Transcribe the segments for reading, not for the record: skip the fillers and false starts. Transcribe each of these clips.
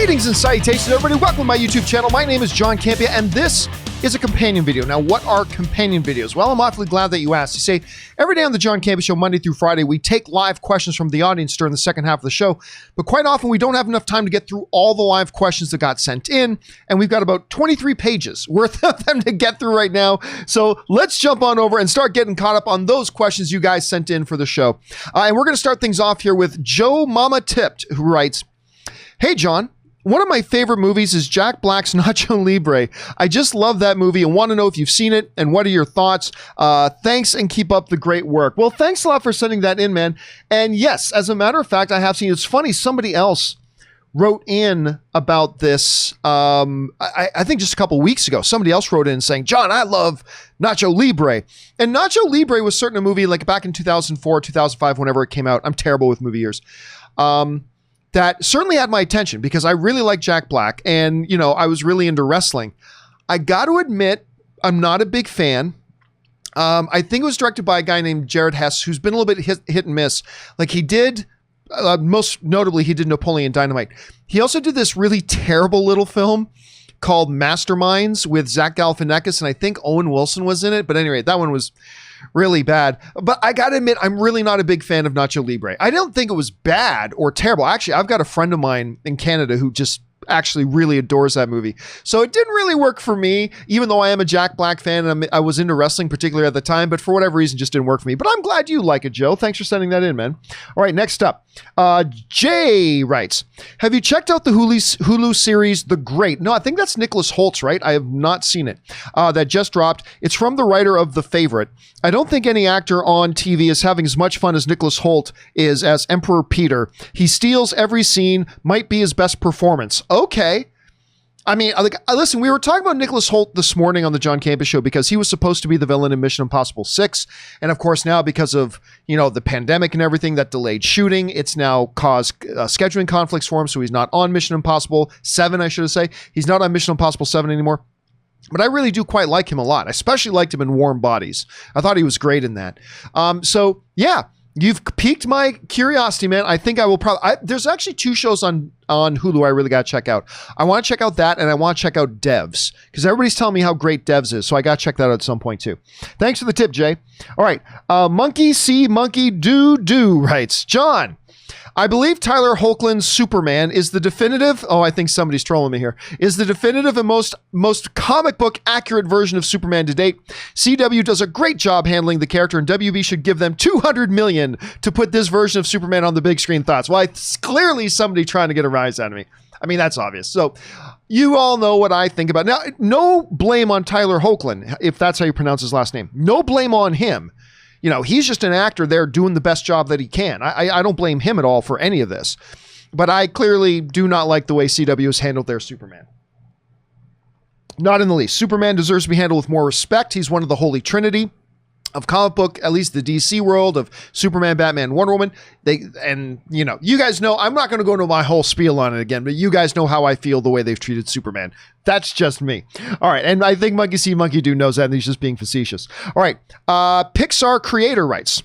Greetings and salutations, everybody. Welcome to my YouTube channel. My name is John Campea, and this is a companion video. Now, what are companion videos? Well, I'm awfully glad that you asked. You see, every day on the John Campea Show, Monday through Friday, we take live questions from the audience during the second half of the show, but quite often we don't have enough time to get through all the live questions that got sent in, and we've got about 23 pages worth of them to get through right now. So let's jump on over and start getting caught up on those questions you guys sent in for the show. And we're going to start things off here with Joe Mama Tipped, who writes, "Hey, John. One of my favorite movies is Jack Black's Nacho Libre. I just love that movie and want to know if you've seen it and what are your thoughts. Thanks and keep up the great work." Well, thanks a lot for sending that in, man. And yes, as a matter of fact, I have seen it. It's funny, somebody else wrote in about this, I think just a couple weeks ago. Somebody else wrote in saying, "John, I love Nacho Libre." And Nacho Libre was certainly a movie like back in 2004, 2005, whenever it came out. I'm terrible with movie years. That certainly had my attention because I really like Jack Black and, you know, I was really into wrestling. I got to admit, I'm not a big fan. I think it was directed by a guy named Jared Hess, who's been a little bit hit and miss. Like he did, most notably, he did Napoleon Dynamite. He also did this really terrible little film called Masterminds with Zach Galifianakis, and I think Owen Wilson was in it. But anyway, that one was really bad. But I gotta admit, I'm really not a big fan of Nacho Libre. I don't think it was bad or terrible. Actually, I've got a friend of mine in Canada who just actually really adores that movie. So it didn't really work for me, even though I am a Jack Black fan and I was into wrestling particularly at the time, but for whatever reason, just didn't work for me. But I'm glad you like it, Joe. Thanks for sending that in, man. All right, next up. Jay writes, "Have you checked out the Hulu series, The Great?" No, I think that's Nicholas Hoult's, right? I have not seen it. That just dropped. It's from the writer of The Favorite. I don't think any actor on TV is having as much fun as Nicholas Hoult is as Emperor Peter. He steals every scene, might be his best performance. Okay. I mean, like, listen, we were talking about Nicholas Hoult this morning on the John Campea Show because he was supposed to be the villain in Mission Impossible 6. And of course, now because of, you know, the pandemic and everything that delayed shooting, it's now caused scheduling conflicts for him. So he's not on Mission Impossible 7, I should say. He's not on Mission Impossible 7 anymore. But I really do quite like him a lot. I especially liked him in Warm Bodies. I thought he was great in that. So yeah, you've piqued my curiosity, man. I think I will probably, there's actually 2 shows on Hulu I really got to check out. I want to check out that and I want to check out Devs because everybody's telling me how great Devs is. So I got to check that out at some point too. Thanks for the tip, Jay. All right. Monkey See Monkey Do writes, "John, I believe Tyler Hoechlin's Superman is the definitive," oh, I think somebody's trolling me here, "is the definitive and most comic book accurate version of Superman to date. CW does a great job handling the character and WB should give them $200 million to put this version of Superman on the big screen. Thoughts?" Well, it's clearly somebody trying to get a rise out of me. I mean, that's obvious. So you all know what I think about. Now, no blame on Tyler Hoechlin, if that's how you pronounce his last name. No blame on him. You know, he's just an actor there doing the best job that he can. I don't blame him at all for any of this. But I clearly do not like the way CW has handled their Superman. Not in the least. Superman deserves to be handled with more respect. He's one of the Holy Trinity of comic book, at least the DC world of Superman, Batman, Wonder Woman. And you know, you guys know, I'm not going to go into my whole spiel on it again, but you guys know how I feel the way they've treated Superman. That's just me. All right. And I think Monkey See, Monkey Do knows that, and he's just being facetious. All right. Pixar creator writes,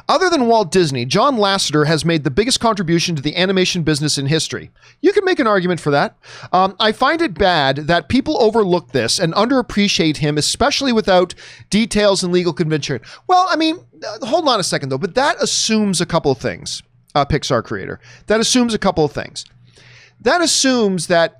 "Other than Walt Disney, John Lasseter has made the biggest contribution to the animation business in history." You can make an argument for that. "I find it bad that people overlook this and underappreciate him, especially without details and legal convention." Well, I mean, hold on a second though, but that assumes a couple of things, Pixar creator. That assumes a couple of things. That assumes that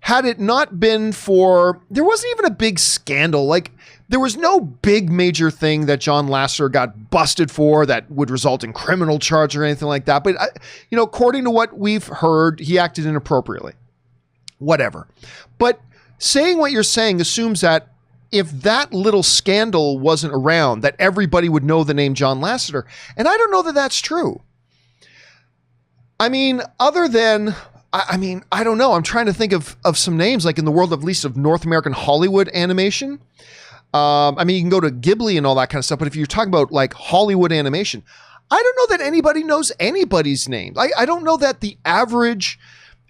had it not been for, there wasn't even a big scandal. Like, there was no big major thing that John Lasseter got busted for that would result in criminal charge or anything like that. But, you know, according to what we've heard, he acted inappropriately. Whatever. But saying what you're saying assumes that if that little scandal wasn't around, that everybody would know the name John Lasseter. And I don't know that that's true. I mean, other than, I mean, I don't know. I'm trying to think of some names, like in the world, at least of North American Hollywood animation. I mean, you can go to Ghibli and all that kind of stuff, but if you're talking about like Hollywood animation, I don't know that anybody knows anybody's name. I don't know that the average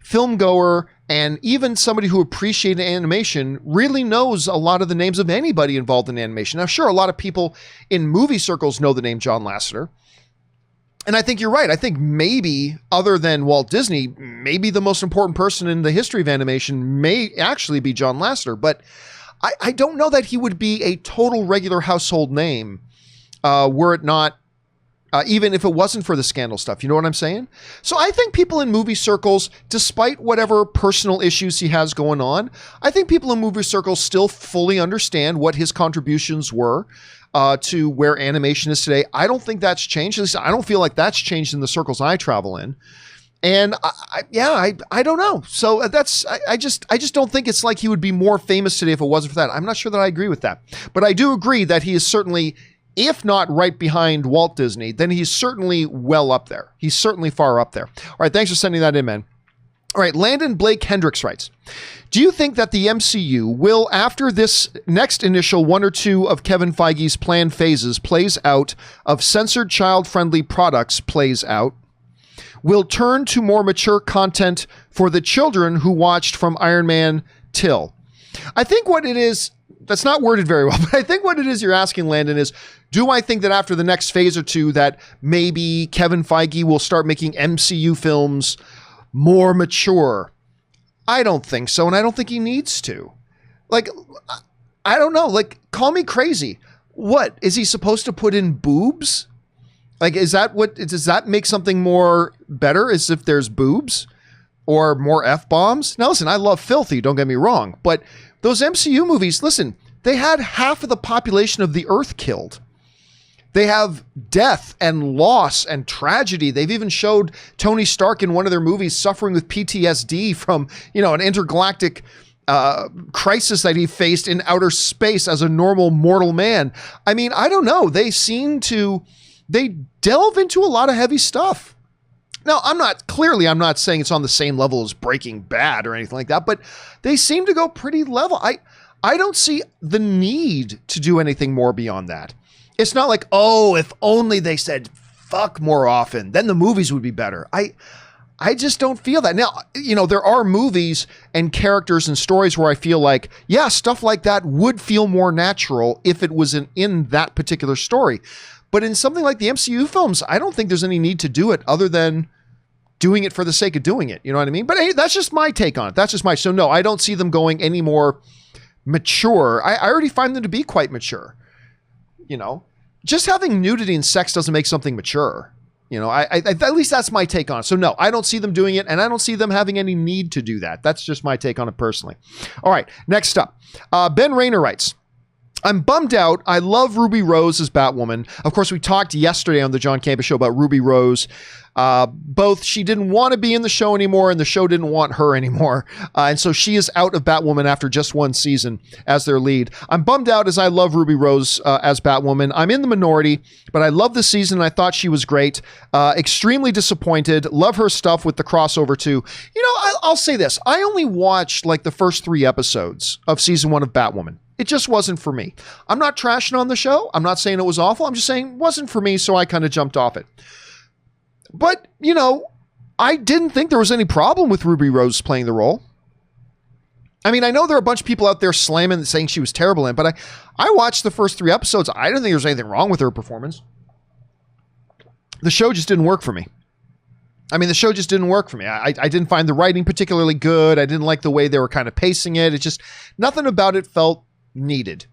film goer and even somebody who appreciates animation really knows a lot of the names of anybody involved in animation. Now, sure, a lot of people in movie circles know the name John Lasseter. And I think you're right. I think maybe, other than Walt Disney, maybe the most important person in the history of animation may actually be John Lasseter. But I don't know that he would be a total regular household name were it not, even if it wasn't for the scandal stuff. You know what I'm saying? So I think people in movie circles, despite whatever personal issues he has going on, I think people in movie circles still fully understand what his contributions were to where animation is today. I don't think that's changed. At least I don't feel like that's changed in the circles I travel in. And I don't know. So I just don't think it's like he would be more famous today if it wasn't for that. I'm not sure that I agree with that, but I do agree that he is certainly, if not right behind Walt Disney, then he's certainly well up there. He's certainly far up there. All right. Thanks for sending that in, man. All right. Landon Blake Hendricks writes, do you think that the MCU will, after this next initial 1 or 2 of Kevin Feige's planned phases plays out, of censored child-friendly products plays out, will turn to more mature content for the children who watched from Iron Man till? I think what it is, that's not worded very well, but I think what it is you're asking, Landon, is, do I think that after the next phase or 2 that maybe Kevin Feige will start making MCU films more mature? I don't think so, and I don't think he needs to. Like, I don't know, like, call me crazy. What, is he supposed to put in boobs? Like, is that what, does that make something more better, as if there's boobs or more F-bombs? Now, listen, I love filthy, don't get me wrong, but those MCU movies, listen, they had half of the population of the Earth killed. They have death and loss and tragedy. They've even showed Tony Stark in one of their movies suffering with PTSD from, an intergalactic crisis that he faced in outer space as a normal mortal man. I mean, I don't know. They delve into a lot of heavy stuff. Now, I'm not saying it's on the same level as Breaking Bad or anything like that, but they seem to go pretty level. I don't see the need to do anything more beyond that. It's not like, oh, if only they said fuck more often, then the movies would be better. I just don't feel that. Now, there are movies and characters and stories where I feel like, yeah, stuff like that would feel more natural if it was in that particular story. But in something like the MCU films, I don't think there's any need to do it other than doing it for the sake of doing it. You know what I mean? But hey, that's just my take on it. So no, I don't see them going any more mature. I already find them to be quite mature. Just having nudity and sex doesn't make something mature. At least that's my take on it. So no, I don't see them doing it, and I don't see them having any need to do that. That's just my take on it personally. All right, next up, Ben Rayner writes, I'm bummed out. I love Ruby Rose as Batwoman. Of course, we talked yesterday on the John Campea Show about Ruby Rose. Both she didn't want to be in the show anymore and the show didn't want her anymore. And so she is out of Batwoman after just 1 season as their lead. I'm bummed out as I love Ruby Rose as Batwoman. I'm in the minority, but I love the season. I thought she was great. Extremely disappointed. Love her stuff with the crossover too. I'll say this. I only watched like the first 3 episodes of season 1 of Batwoman. It just wasn't for me. I'm not trashing on the show. I'm not saying it was awful. I'm just saying it wasn't for me, so I kind of jumped off it. But, I didn't think there was any problem with Ruby Rose playing the role. I mean, I know there are a bunch of people out there slamming and saying she was terrible in it, but I watched the first 3 episodes. I didn't think there was anything wrong with her performance. The show just didn't work for me. I didn't find the writing particularly good. I didn't like the way they were kind of pacing it. It's just, nothing about it felt needed.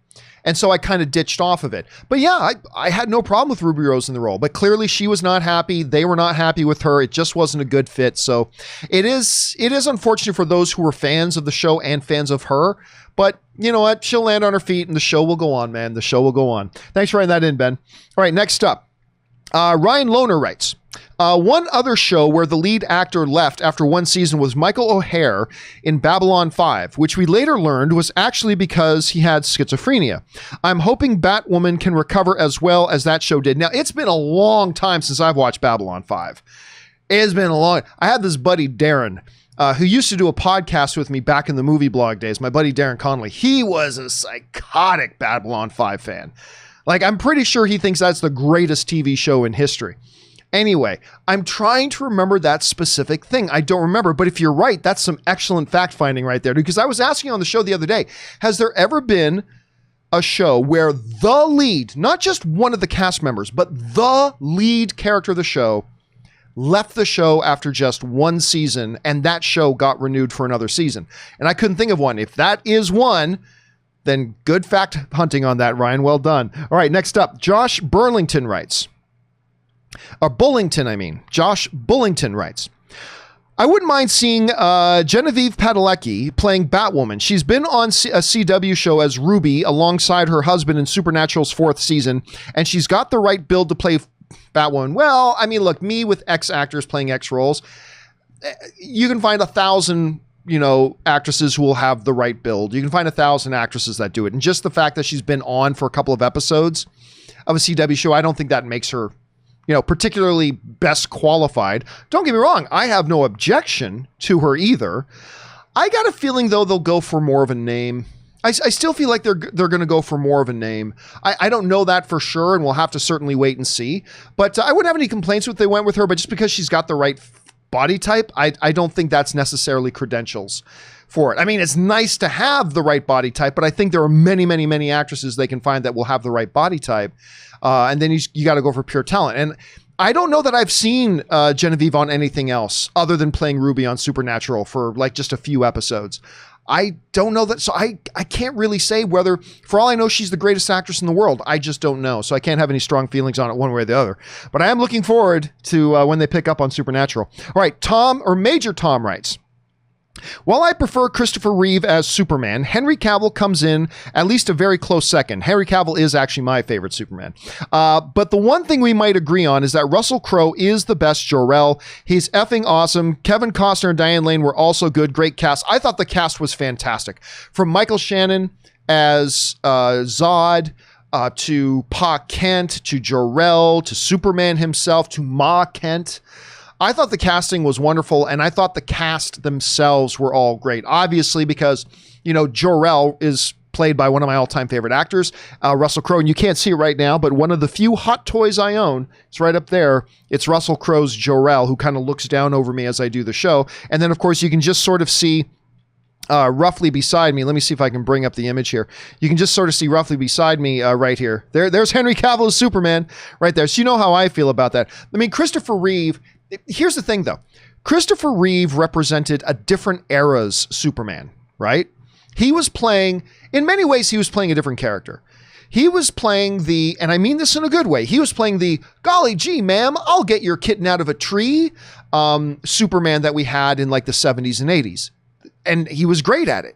And so I kind of ditched off of it. But yeah, I had no problem with Ruby Rose in the role, but clearly she was not happy. They were not happy with her. It just wasn't a good fit. So it is unfortunate for those who were fans of the show and fans of her, but you know what? She'll land on her feet and the show will go on, man. The show will go on. Thanks for writing that in, Ben. All right, next up, Ryan Lohner writes, one other show where the lead actor left after 1 season was Michael O'Hare in Babylon 5, which we later learned was actually because he had schizophrenia. I'm hoping Batwoman can recover as well as that show did. Now, it's been a long time since I've watched Babylon 5. It's been I had this buddy, Darren, who used to do a podcast with me back in the movie blog days, my buddy Darren Connolly. He was a psychotic Babylon 5 fan. Like, I'm pretty sure he thinks that's the greatest TV show in history. Anyway, I'm trying to remember that specific thing. I don't remember, but if you're right, that's some excellent fact finding right there. Because I was asking on the show the other day, has there ever been a show where the lead, not just one of the cast members, but the lead character of the show left the show after just one season, and that show got renewed for another season. And I couldn't think of one. If that is one, then good fact hunting on that, Ryan. Well done. All right, next up, Josh Burlington writes. Bullington, I mean. Josh Bullington writes. I wouldn't mind seeing Genevieve Padalecki playing Batwoman. She's been on a CW show as Ruby alongside her husband in Supernatural's 4th season, and she's got the right build to play Batwoman. Well, I mean, look, me with X actors playing X roles, you can find 1,000, actresses who will have the right build. You can find 1,000 actresses that do it. And just the fact that she's been on for a couple of episodes of a CW show, I don't think that makes her particularly best qualified. Don't get me wrong. I have no objection to her either. I got a feeling, though, they'll go for more of a name. I still feel like they're going to go for more of a name. I don't know that for sure, and we'll have to certainly wait and see. But I wouldn't have any complaints if they went with her, but just because she's got the right body type, I don't think that's necessarily credentials for it. I mean, it's nice to have the right body type, but I think there are many, many, many actresses they can find that will have the right body type. And then you got to go for pure talent. And I don't know that I've seen Genevieve on anything else other than playing Ruby on Supernatural for like just a few episodes. I don't know that. So I can't really say whether, for all I know, she's the greatest actress in the world. I just don't know. So I can't have any strong feelings on it one way or the other. But I am looking forward to when they pick up on Supernatural. All right, Major Tom writes, while I prefer Christopher Reeve as Superman, Henry Cavill comes in at least a very close second. Henry Cavill is actually my favorite Superman. But the one thing we might agree on is that Russell Crowe is the best Jor-El. He's effing awesome. Kevin Costner and Diane Lane were also good. Great cast. I thought the cast was fantastic. From Michael Shannon as Zod, to Pa Kent, to Jor-El, to Superman himself, to Ma Kent. I thought the casting was wonderful, and I thought the cast themselves were all great. Obviously, because, Jor-El is played by one of my all-time favorite actors, Russell Crowe, and you can't see it right now, but one of the few hot toys I own, it's right up there. It's Russell Crowe's Jor-El, who kind of looks down over me as I do the show. And then, of course, you can just sort of see roughly beside me. Let me see if I can bring up the image here. You can just sort of see roughly beside me right here. There's Henry Cavill as Superman right there. So you know how I feel about that. I mean, Christopher Reeve, here's the thing, though. Christopher Reeve represented a different era's Superman, right? He was playing, in many ways, he was playing a different character. He was playing and I mean this in a good way, he was playing the, golly gee, ma'am, I'll get your kitten out of a tree Superman that we had in like the 70s and 80s. And he was great at it.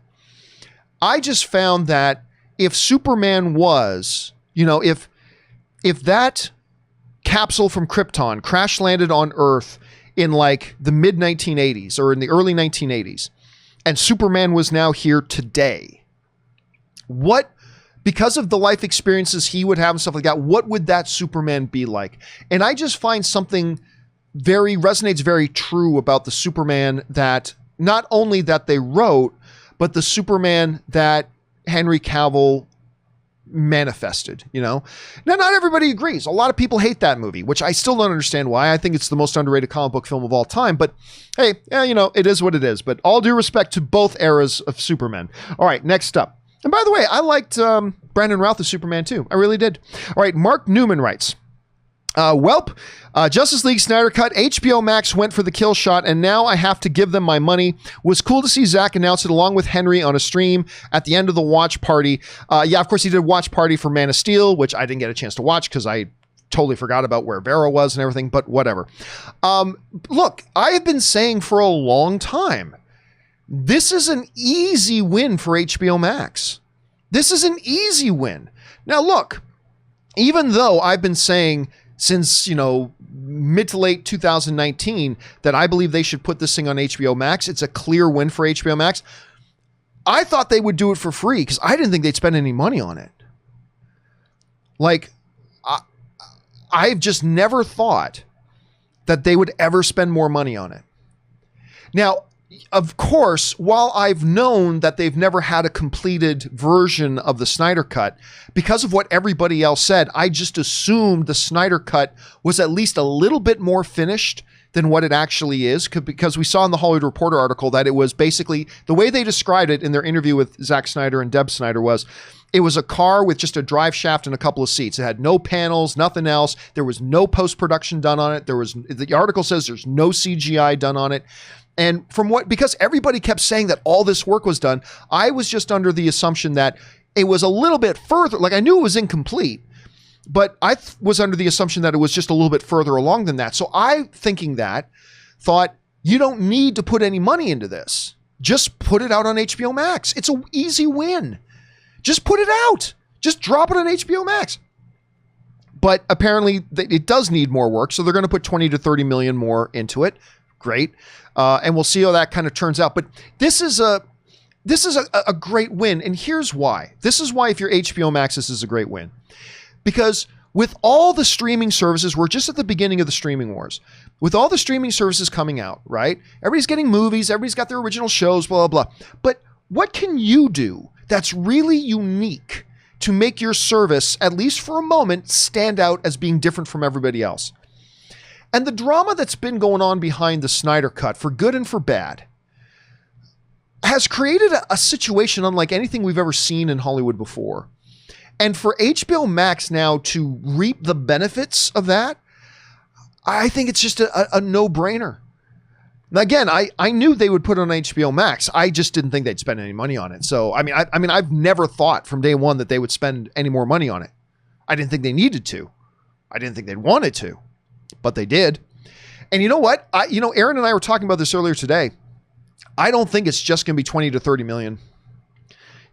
I just found that if Superman was, if that capsule from Krypton crash landed on Earth in like the mid 1980s or in the early 1980s, and Superman was now here today, because of the life experiences he would have and stuff like that, what would that Superman be like? And I just find something resonates very true about the Superman that not only that they wrote, but the Superman that Henry Cavill manifested, Now, not everybody agrees. A lot of people hate that movie, which I still don't understand why. I think it's the most underrated comic book film of all time, but hey, it is what it is. But all due respect to both eras of Superman. All right, next up. And by the way, I liked Brandon Routh as Superman too. I really did. All right, Mark Newman writes, Justice League Snyder Cut, HBO Max went for the kill shot, and now I have to give them my money. Was cool to see Zach announce it along with Henry on a stream at the end of the watch party. Yeah, of course he did watch party for Man of Steel, which I didn't get a chance to watch because I totally forgot about where Vera was and everything, but whatever. Look, I have been saying for a long time, this is an easy win for HBO Max. This is an easy win. Now look, even though I've been saying since, mid to late 2019 that I believe they should put this thing on HBO Max, it's a clear win for HBO Max. I thought they would do it for free because I didn't think they'd spend any money on it. Like, I've just never thought that they would ever spend more money on it. Now, of course, while I've known that they've never had a completed version of the Snyder Cut, because of what everybody else said, I just assumed the Snyder Cut was at least a little bit more finished than what it actually is, because we saw in the Hollywood Reporter article that it was basically, the way they described it in their interview with Zack Snyder and Deb Snyder was, It was a car with just a drive shaft and a couple of seats. It had no panels, nothing else. There was no post-production done on it. The article says there's no CGI done on it. And because everybody kept saying that all this work was done, I was just under the assumption that it was a little bit further. Like, I knew it was incomplete, but I was under the assumption that it was just a little bit further along than that. So thought, you don't need to put any money into this. Just put it out on HBO Max. It's an easy win. Just put it out. Just drop it on HBO Max. But apparently it does need more work. So they're going to put 20 to 30 million more into it. Great. And we'll see how that kind of turns out. But this is a great win. And here's why. This is why if you're HBO Max, this is a great win. Because with all the streaming services, we're just at the beginning of the streaming wars. With all the streaming services coming out, right? Everybody's getting movies. Everybody's got their original shows, blah, blah, blah. But what can you do that's really unique to make your service, at least for a moment, stand out as being different from everybody else? And the drama that's been going on behind the Snyder Cut, for good and for bad, has created a situation unlike anything we've ever seen in Hollywood before. And for HBO Max now to reap the benefits of that, I think it's just a no-brainer. Again, I knew they would put it on HBO Max. I just didn't think they'd spend any money on it. So, I mean, I've never thought from day one that they would spend any more money on it. I didn't think they needed to. I didn't think they'd wanted to, but they did. And you know what? Aaron and I were talking about this earlier today. I don't think it's just going to be 20 to 30 million.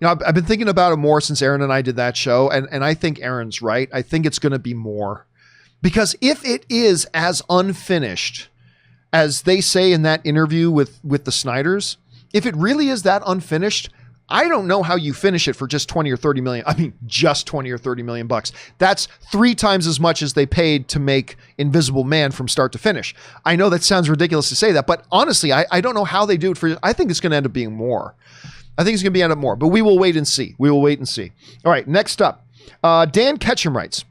I've been thinking about it more since Aaron and I did that show, and I think Aaron's right. I think it's going to be more. Because if it is as unfinished as they say in that interview with the Snyders, if it really is that unfinished, I don't know how you finish it for just 20 or 30 million. I mean, just 20 or 30 million bucks. That's 3 times as much as they paid to make Invisible Man from start to finish. I know that sounds ridiculous to say that, but honestly, I don't know how they do it I think it's going to end up being more. I think it's going to end up more, but we will wait and see. All right, next up, Dan Ketchum writes,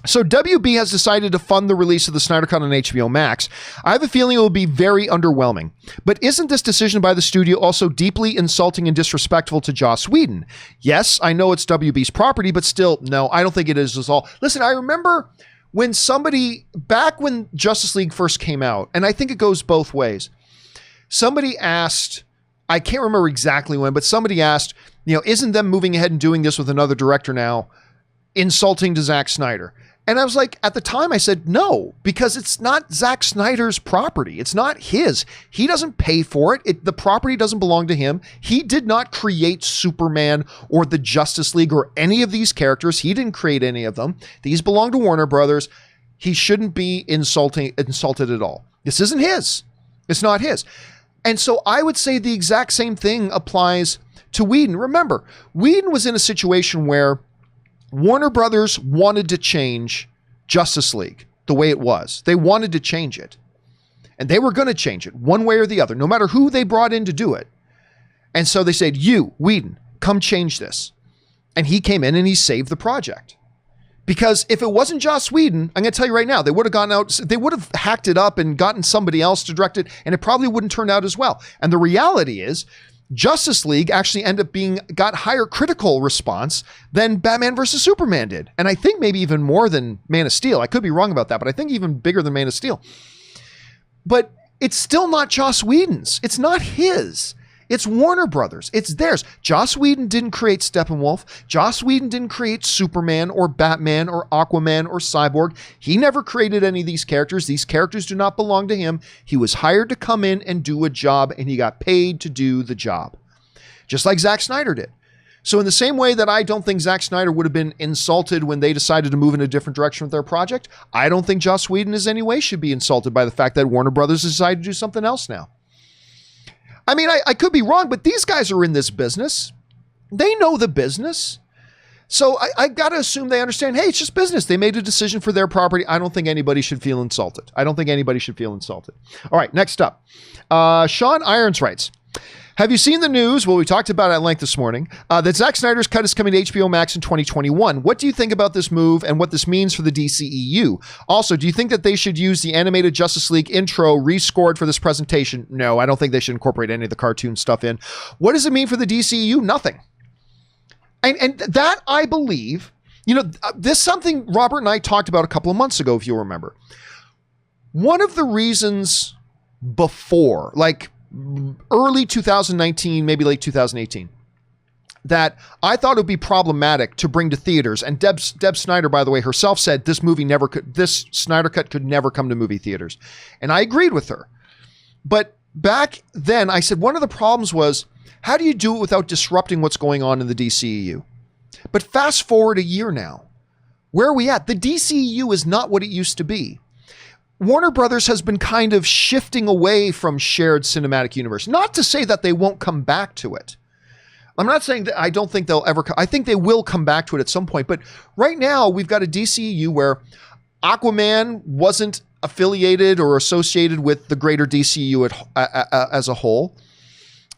so WB has decided to fund the release of the Snyder Cut on HBO Max. I have a feeling it will be very underwhelming. But isn't this decision by the studio also deeply insulting and disrespectful to Joss Whedon? Yes, I know it's WB's property, but still, no, I don't think it is at all. Listen, I remember back when Justice League first came out, and I think it goes both ways, somebody asked, I can't remember exactly when, but somebody asked, isn't them moving ahead and doing this with another director now insulting to Zack Snyder? And I was like, at the time I said, no, because it's not Zack Snyder's property. It's not his. He doesn't pay for it. The property doesn't belong to him. He did not create Superman or the Justice League or any of these characters. He didn't create any of them. These belong to Warner Brothers. He shouldn't be insulted at all. This isn't his. It's not his. And so I would say the exact same thing applies to Whedon. Remember, Whedon was in a situation where Warner Brothers wanted to change Justice League the way it was. They wanted to change it. And they were going to change it one way or the other, no matter who they brought in to do it. And so they said, you, Whedon, come change this. And he came in and he saved the project. Because if it wasn't Joss Whedon, I'm going to tell you right now, they would have gone out, they would have hacked it up and gotten somebody else to direct it, and it probably wouldn't turn out as well. And the reality is, Justice League actually ended up got higher critical response than Batman versus Superman did. And I think maybe even more than Man of Steel. I could be wrong about that, but I think even bigger than Man of Steel. But it's still not Joss Whedon's. It's not his. It's Warner Brothers. It's theirs. Joss Whedon didn't create Steppenwolf. Joss Whedon didn't create Superman or Batman or Aquaman or Cyborg. He never created any of these characters. These characters do not belong to him. He was hired to come in and do a job, and he got paid to do the job. Just like Zack Snyder did. So in the same way that I don't think Zack Snyder would have been insulted when they decided to move in a different direction with their project, I don't think Joss Whedon in any way should be insulted by the fact that Warner Brothers decided to do something else now. I mean, I could be wrong, but these guys are in this business. They know the business. So I got to assume they understand, hey, it's just business. They made a decision for their property. I don't think anybody should feel insulted. All right, next up. Sean Irons writes, have you seen the news? Well, we talked about it at length this morning, that Zack Snyder's cut is coming to HBO Max in 2021. What do you think about this move and what this means for the DCEU? Also, do you think that they should use the animated Justice League intro rescored for this presentation? No, I don't think they should incorporate any of the cartoon stuff in. What does it mean for the DCEU? Nothing. And that, I believe, this is something Robert and I talked about a couple of months ago, if you'll remember. One of the reasons before, like early 2019, maybe late 2018, that I thought it would be problematic to bring to theaters. And Deb Snyder, by the way, herself said this Snyder Cut could never come to movie theaters. And I agreed with her. But back then I said, one of the problems was, how do you do it without disrupting what's going on in the DCEU? But fast forward a year now, where are we at? The DCEU is not what it used to be. Warner Brothers has been kind of shifting away from shared cinematic universe. Not to say that they won't come back to it. I'm not saying that I don't think they'll ever come. I think they will come back to it at some point. But right now, we've got a DCEU where Aquaman wasn't affiliated or associated with the greater DCEU as a whole.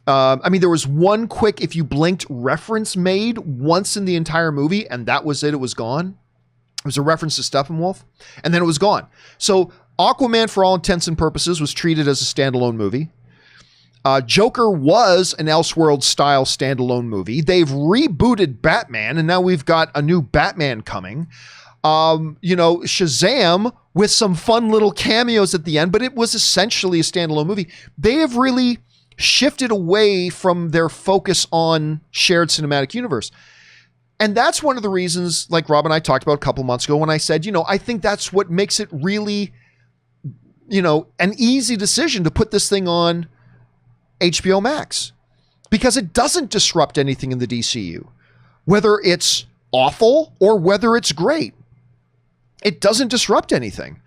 I mean, there was one quick, if you blinked, reference made once in the entire movie, and that was it. It was gone. It was a reference to Steppenwolf, and then it was gone. So Aquaman, for all intents and purposes, was treated as a standalone movie. Joker was an Elseworld-style standalone movie. They've rebooted Batman, and now we've got a new Batman coming. Shazam with some fun little cameos at the end, but it was essentially a standalone movie. They have really shifted away from their focus on shared cinematic universe. And that's one of the reasons, like Rob and I talked about a couple months ago, when I said, I think that's what makes it really, an easy decision to put this thing on HBO Max, because it doesn't disrupt anything in the DCU, whether it's awful or whether it's great. It doesn't disrupt anything.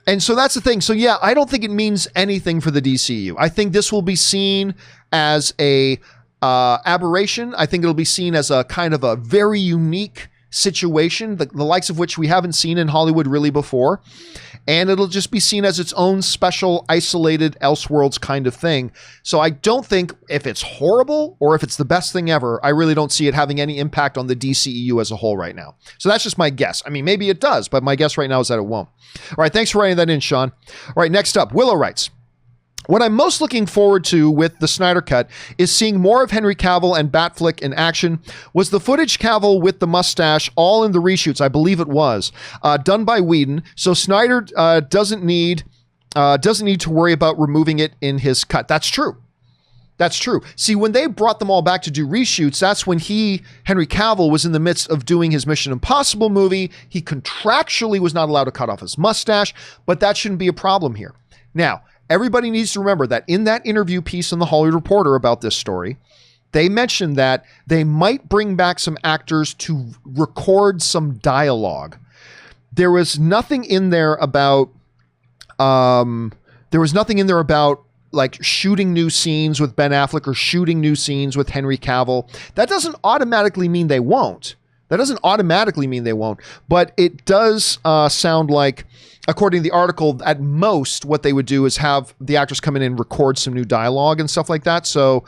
And so that's the thing. So yeah, I don't think it means anything for the DCU. I think this will be seen as a aberration. I think it'll be seen as a kind of a very unique situation, the likes of which we haven't seen in Hollywood really before. And it'll just be seen as its own special, isolated, Elseworlds kind of thing. So I don't think if it's horrible or if it's the best thing ever, I really don't see it having any impact on the DCEU as a whole right now. So that's just my guess. I mean, maybe it does, but my guess right now is that it won't. All right, thanks for writing that in, Sean. All right, next up, Willow writes, what I'm most looking forward to with the Snyder Cut is seeing more of Henry Cavill and Batfleck in action. Was the footage Cavill with the mustache all in the reshoots? I believe it was done by Whedon. So Snyder doesn't need to worry about removing it in his cut. That's true. That's true. See, when they brought them all back to do reshoots, that's when Henry Cavill, was in the midst of doing his Mission Impossible movie. He contractually was not allowed to cut off his mustache, but that shouldn't be a problem here. Now, everybody needs to remember that in that interview piece in the Hollywood Reporter about this story, they mentioned that they might bring back some actors to record some dialogue. There was nothing in there about, like shooting new scenes with Ben Affleck or shooting new scenes with Henry Cavill. That doesn't automatically mean they won't. But it does sound like, according to the article, at most what they would do is have the actors come in and record some new dialogue and stuff like that. So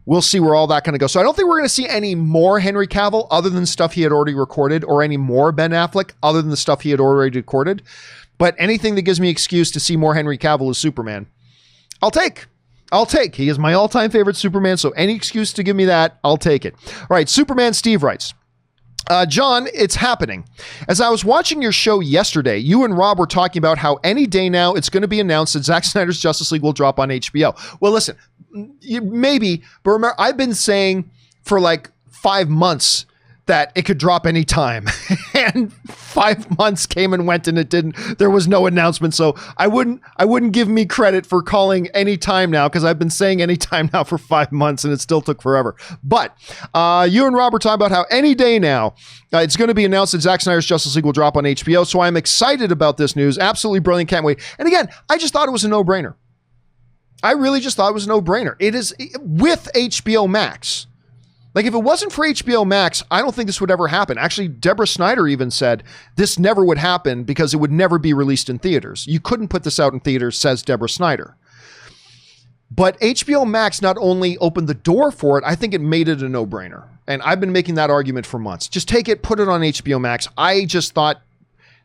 we'll see where all that kind of goes. So I don't think we're going to see any more Henry Cavill other than stuff he had already recorded, or any more Ben Affleck other than the stuff he had already recorded. But anything that gives me excuse to see more Henry Cavill as Superman, I'll take. He is my all-time favorite Superman, so any excuse to give me that, I'll take it. All right, Superman Steve writes, John, it's happening. As I was watching your show yesterday, you and Rob were talking about how any day now it's going to be announced that Zack Snyder's Justice League will drop on HBO. Well, listen, maybe, but remember, I've been saying for like 5 months that it could drop anytime. And 5 months came and went and it didn't. There was no announcement. So I wouldn't give me credit for calling any time now, because I've been saying any time now for 5 months and it still took forever. But you and Rob were talking about how any day now it's going to be announced that Zack Snyder's Justice League will drop on HBO. So I'm excited about this news. Absolutely brilliant. Can't wait. And again, I just thought it was a no-brainer. I really just thought it was a no-brainer. It is with HBO Max. Like, if it wasn't for HBO Max, I don't think this would ever happen. Actually, Deborah Snyder even said this never would happen because it would never be released in theaters. You couldn't put this out in theaters, says Deborah Snyder. But HBO Max not only opened the door for it, I think it made it a no-brainer. And I've been making that argument for months. Just take it, put it on HBO Max. I just thought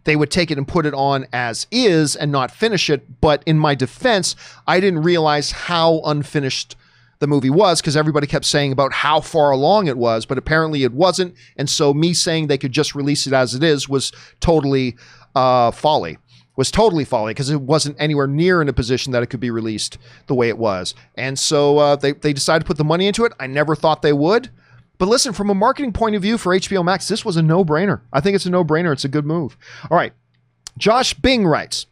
they would take it and put it on as is and not finish it. But in my defense, I didn't realize how unfinished the movie was, because everybody kept saying about how far along it was, but apparently it wasn't. And so me saying they could just release it as it is was totally folly. Was totally folly, because it wasn't anywhere near in a position that it could be released the way it was. And so they decided to put the money into it. I never thought they would. But listen, from a marketing point of view for HBO Max, this was a no-brainer. I think it's a no-brainer. It's a good move. All right. Josh Bing writes,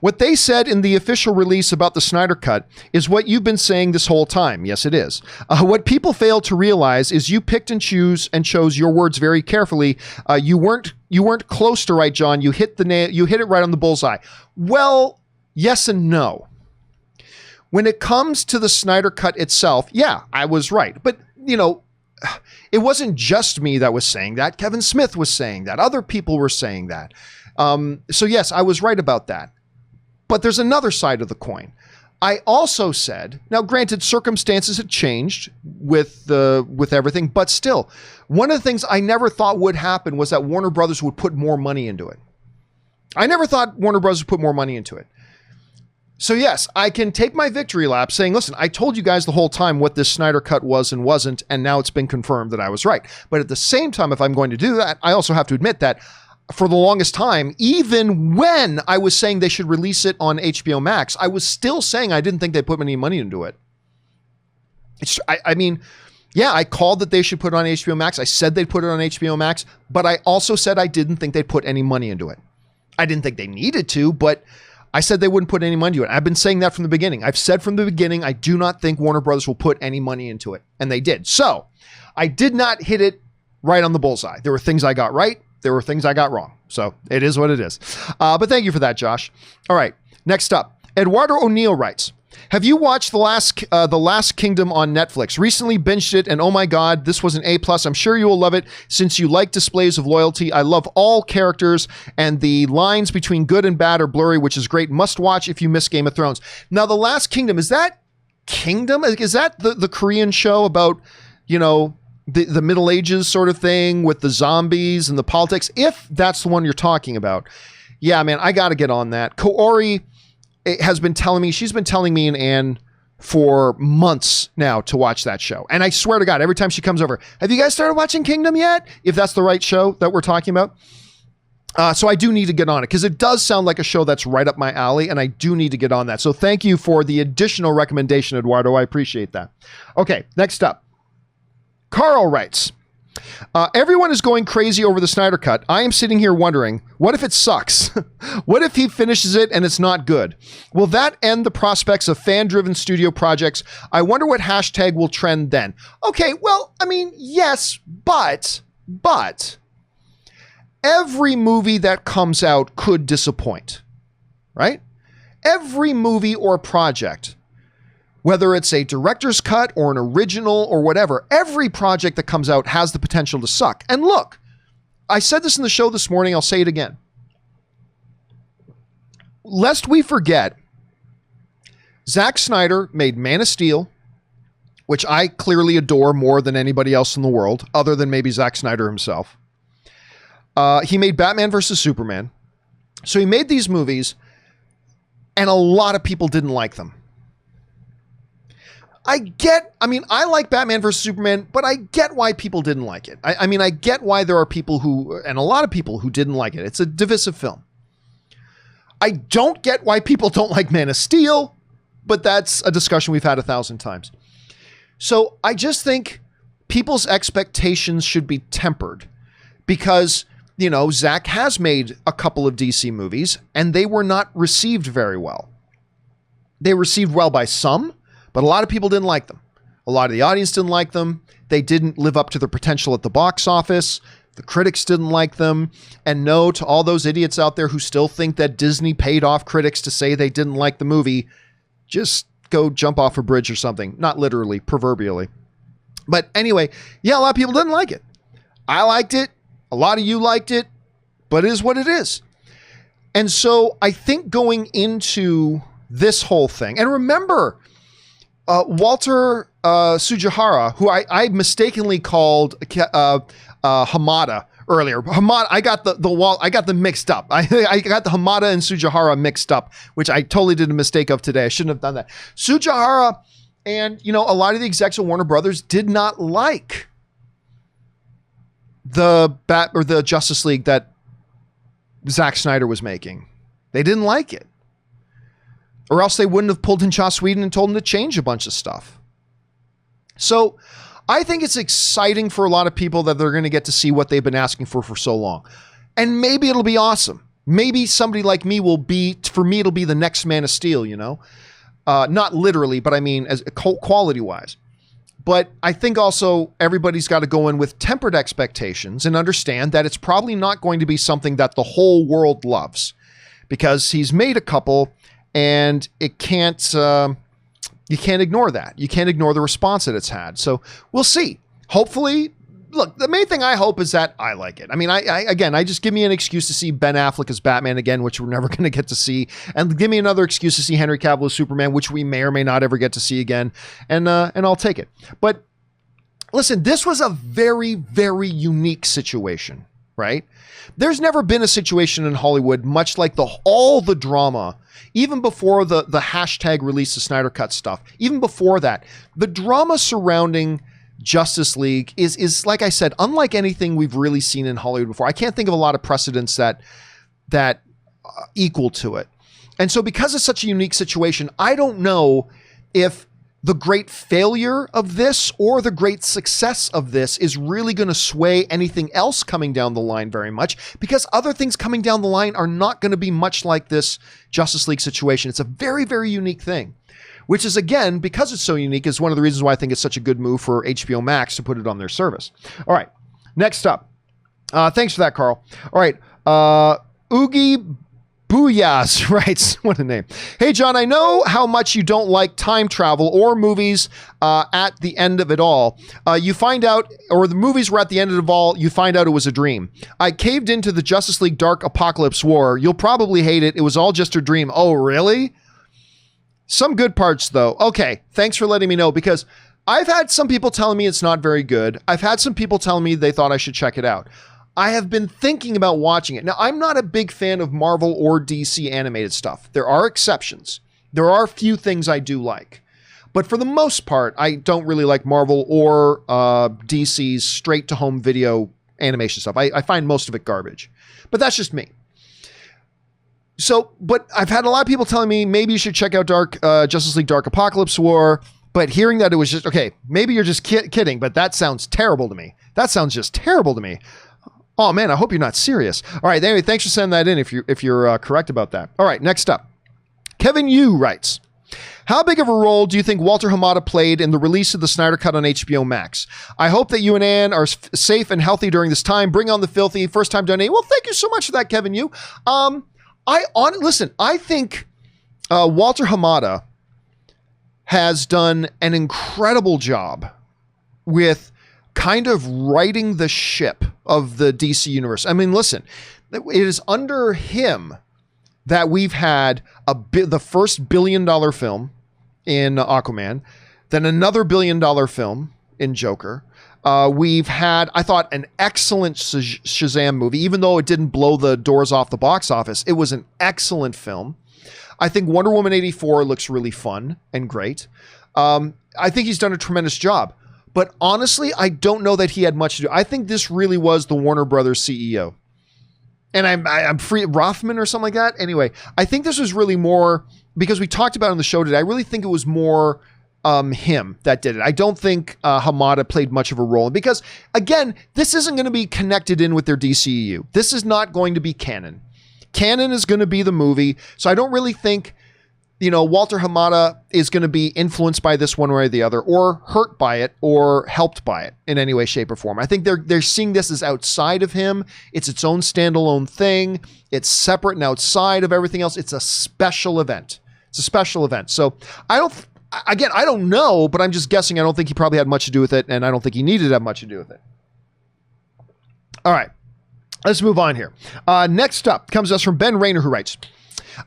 what they said in the official release about the Snyder Cut is what you've been saying this whole time. Yes, it is. What people fail to realize is you picked and chose your words very carefully. You weren't close to right, John. You hit the nail. You hit it right on the bullseye. Well, yes and no. When it comes to the Snyder Cut itself, yeah, I was right. But, you know, it wasn't just me that was saying that. Kevin Smith was saying that. Other people were saying that. So yes, I was right about that. But there's another side of the coin. I also said, now granted, circumstances had changed with everything, but still, one of the things I never thought would happen was that Warner Brothers would put more money into it. I never thought Warner Brothers would put more money into it. So yes, I can take my victory lap saying, listen, I told you guys the whole time what this Snyder Cut was and wasn't, and now it's been confirmed that I was right. But at the same time, if I'm going to do that, I also have to admit that for the longest time, even when I was saying they should release it on HBO Max, I was still saying I didn't think they put any money into it. I mean, yeah, I called that they should put it on HBO Max. I said they'd put it on HBO Max, but I also said I didn't think they'd put any money into it. I didn't think they needed to, but I said they wouldn't put any money into it. I've been saying that from the beginning. I've said from the beginning, I do not think Warner Brothers will put any money into it. And they did. So I did not hit it right on the bullseye. There were things I got right. There were things I got wrong. So it is what it is. But thank you for that, Josh. All right. Next up, Eduardo O'Neill writes, have you watched The Last Kingdom on Netflix? Recently binged it, and oh my God, this was an A+. I'm sure you will love it since you like displays of loyalty. I love all characters, and the lines between good and bad are blurry, which is great. Must watch if you miss Game of Thrones. Now, The Last Kingdom, is that Kingdom? Is that the Korean show about, you know, the Middle Ages sort of thing with the zombies and the politics? If that's the one you're talking about, yeah, man, I got to get on that. Kaori has been telling me, she's been telling me and Anne for months now to watch that show. And I swear to God, every time she comes over, have you guys started watching Kingdom yet? If that's the right show that we're talking about. So I do need to get on it because it does sound like a show that's right up my alley, and I do need to get on that. So thank you for the additional recommendation, Eduardo. I appreciate that. Okay, next up. Carl writes, everyone is going crazy over the Snyder Cut. I am sitting here wondering, what if it sucks? What if he finishes it and it's not good? Will that end the prospects of fan-driven studio projects? I wonder what hashtag will trend then. Okay, well, I mean, yes, but every movie that comes out could disappoint, right? Every movie or project, whether it's a director's cut or an original or whatever, every project that comes out has the potential to suck. And look, I said this in the show this morning, I'll say it again. Lest we forget, Zack Snyder made Man of Steel, which I clearly adore more than anybody else in the world, other than maybe Zack Snyder himself. He made Batman versus Superman. So he made these movies, and a lot of people didn't like them. I like Batman versus Superman, but I get why people didn't like it. I get why there are people who, and a lot of people who didn't like it. It's a divisive film. I don't get why people don't like Man of Steel, but that's a discussion we've had 1,000 times. So I just think people's expectations should be tempered because, you know, Zack has made a couple of DC movies and they were not received very well. They were received well by some, but a lot of people didn't like them. A lot of the audience didn't like them. They didn't live up to their potential at the box office. The critics didn't like them. And no, to all those idiots out there who still think that Disney paid off critics to say they didn't like the movie, just go jump off a bridge or something. Not literally, proverbially. But anyway, yeah, a lot of people didn't like it. I liked it. A lot of you liked it, but it is what it is. And so I think going into this whole thing, and remember, Walter Tsujihara, who I mistakenly called Hamada earlier. Hamada, I got the mixed up. I got the Hamada and Tsujihara mixed up, which I totally did a mistake of today. I shouldn't have done that. Tsujihara And, you know, a lot of the execs of Warner Brothers did not like the Justice League that Zack Snyder was making. They didn't like it. Or else they wouldn't have pulled in Joss Whedon and told him to change a bunch of stuff. So I think it's exciting for a lot of people that they're going to get to see what they've been asking for so long. And maybe it'll be awesome. Maybe somebody like me will be, for me, it'll be the next Man of Steel, you know? Not literally, but I mean as quality-wise. But I think also everybody's got to go in with tempered expectations and understand that it's probably not going to be something that the whole world loves, because he's made a couple and it can't, you can't ignore that. You can't ignore the response that it's had. So we'll see. Hopefully, look, the main thing I hope is that I like it. I mean, I just give me an excuse to see Ben Affleck as Batman again, which we're never going to get to see. And give me another excuse to see Henry Cavill as Superman, which we may or may not ever get to see again. And I'll take it. But listen, this was a very, very unique situation, right? There's never been a situation in Hollywood, much like all the drama, even before the hashtag release of Snyder Cut stuff, even before that, the drama surrounding Justice League is like I said, unlike anything we've really seen in Hollywood before. I can't think of a lot of precedents that equal to it. And so because it's such a unique situation, I don't know if the great failure of this or the great success of this is really going to sway anything else coming down the line very much, because other things coming down the line are not going to be much like this Justice League situation. It's a very, very unique thing, which is, again, because it's so unique, is one of the reasons why I think it's such a good move for HBO Max to put it on their service. All right, next up. Thanks for that, Carl. All right, Oogie Booyahs writes, what a name. Hey, John, I know how much you don't like time travel or movies at the end of it all. You find out, or the movies were at the end of it all, you find out it was a dream. I caved into the Justice League Dark Apocalypse War. You'll probably hate it. It was all just a dream. Oh, really? Some good parts, though. Okay, thanks for letting me know, because I've had some people telling me it's not very good. I've had some people telling me they thought I should check it out. I have been thinking about watching it. Now, I'm not a big fan of Marvel or DC animated stuff. There are exceptions. There are a few things I do like. But for the most part, I don't really like Marvel or DC's straight-to-home video animation stuff. I find most of it garbage. But that's just me. So, but I've had a lot of people telling me maybe you should check out Justice League Dark Apocalypse War, but hearing that it was just, okay, maybe you're just kidding, but that sounds terrible to me. That sounds just terrible to me. Oh man, I hope you're not serious. All right, anyway, thanks for sending that in if you're correct about that. All right, next up. Kevin Yu writes, how big of a role do you think Walter Hamada played in the release of the Snyder Cut on HBO Max? I hope that you and Ann are safe and healthy during this time. Bring on the filthy. First time donating. Well, thank you so much for that, Kevin Yu. Listen, I think Walter Hamada has done an incredible job with kind of righting the ship of the DC universe. I mean, listen, it is under him that we've had the first $1 billion film in Aquaman, then another $1 billion film in Joker. We've had, I thought, an excellent Shazam movie, even though it didn't blow the doors off the box office. It was an excellent film. I think Wonder Woman 84 looks really fun and great. I think he's done a tremendous job. But honestly, I don't know that he had much to do. I think this really was the Warner Brothers CEO. And I'm free, Rothman or something like that. Anyway, I think this was really more, because we talked about it on the show today, I really think it was more him that did it. I don't think Hamada played much of a role, because again, this isn't going to be connected in with their DCEU. This is not going to be canon. Canon is going to be the movie. So I don't really think, Walter Hamada is going to be influenced by this one way or the other, or hurt by it, or helped by it in any way, shape, or form. I think they're seeing this as outside of him. It's its own standalone thing. It's separate and outside of everything else. It's a special event. It's a special event. So I don't know, but I'm just guessing. I don't think he probably had much to do with it, and I don't think he needed to have much to do with it. All right, let's move on here. Next up comes us from Ben Rayner, who writes,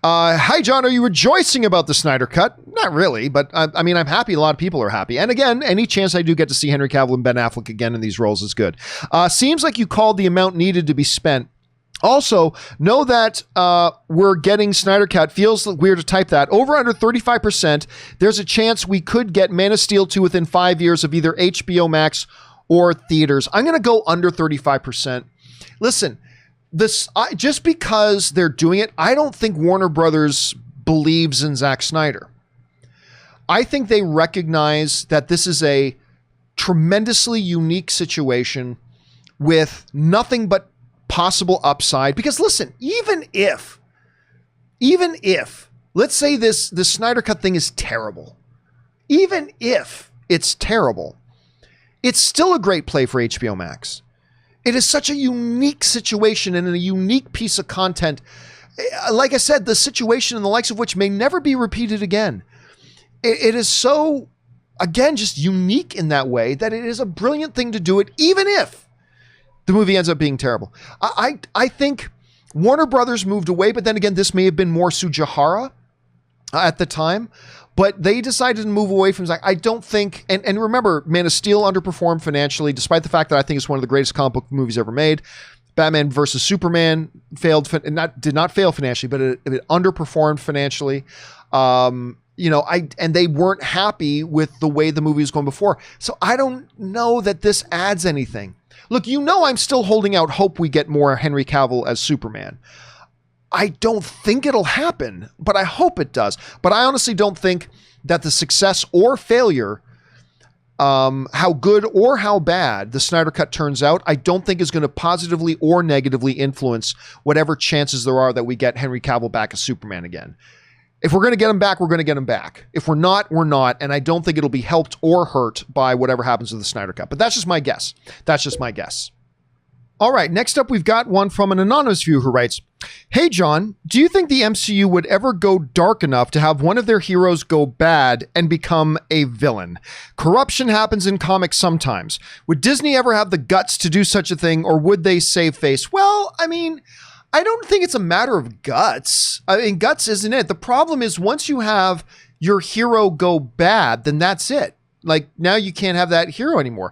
hi, John, are you rejoicing about the Snyder Cut? Not really, but I mean, I'm happy. A lot of people are happy. And again, any chance I do get to see Henry Cavill and Ben Affleck again in these roles is good. Seems like you called the amount needed to be spent Also, know that we're getting Snyder Cut. Feels weird to type that. Over under 35%, there's a chance we could get Man of Steel 2 within 5 years of either HBO Max or theaters. I'm going to go under 35%. Listen, just because they're doing it, I don't think Warner Brothers believes in Zack Snyder. I think they recognize that this is a tremendously unique situation with nothing but possible upside. Because listen, even if let's say this Snyder Cut thing is terrible, even if it's terrible, it's still a great play for HBO Max. It is such a unique situation and a unique piece of content. Like I said, the situation and the likes of which may never be repeated again. It is so, again, just unique in that way that it is a brilliant thing to do it, even if the movie ends up being terrible. I think Warner Brothers moved away, but then again, this may have been more Sujihara at the time, but they decided to move away from Zack. I don't think, and remember, Man of Steel underperformed financially, despite the fact that I think it's one of the greatest comic book movies ever made. Batman versus Superman did not fail financially, but it underperformed financially. And they weren't happy with the way the movie was going before. So I don't know that this adds anything. Look, I'm still holding out hope we get more Henry Cavill as Superman. I don't think it'll happen, but I hope it does. But I honestly don't think that the success or failure, how good or how bad the Snyder Cut turns out, I don't think is going to positively or negatively influence whatever chances there are that we get Henry Cavill back as Superman again. If we're going to get him back, we're going to get him back. If we're not, we're not. And I don't think it'll be helped or hurt by whatever happens with the Snyder Cut. But that's just my guess. All right, next up, we've got one from an anonymous viewer who writes, "Hey, John, do you think the MCU would ever go dark enough to have one of their heroes go bad and become a villain? Corruption happens in comics sometimes. Would Disney ever have the guts to do such a thing, or would they save face?" Well, I mean, I don't think it's a matter of guts. I mean, guts isn't it. The problem is once you have your hero go bad, then that's it. Like, now you can't have that hero anymore.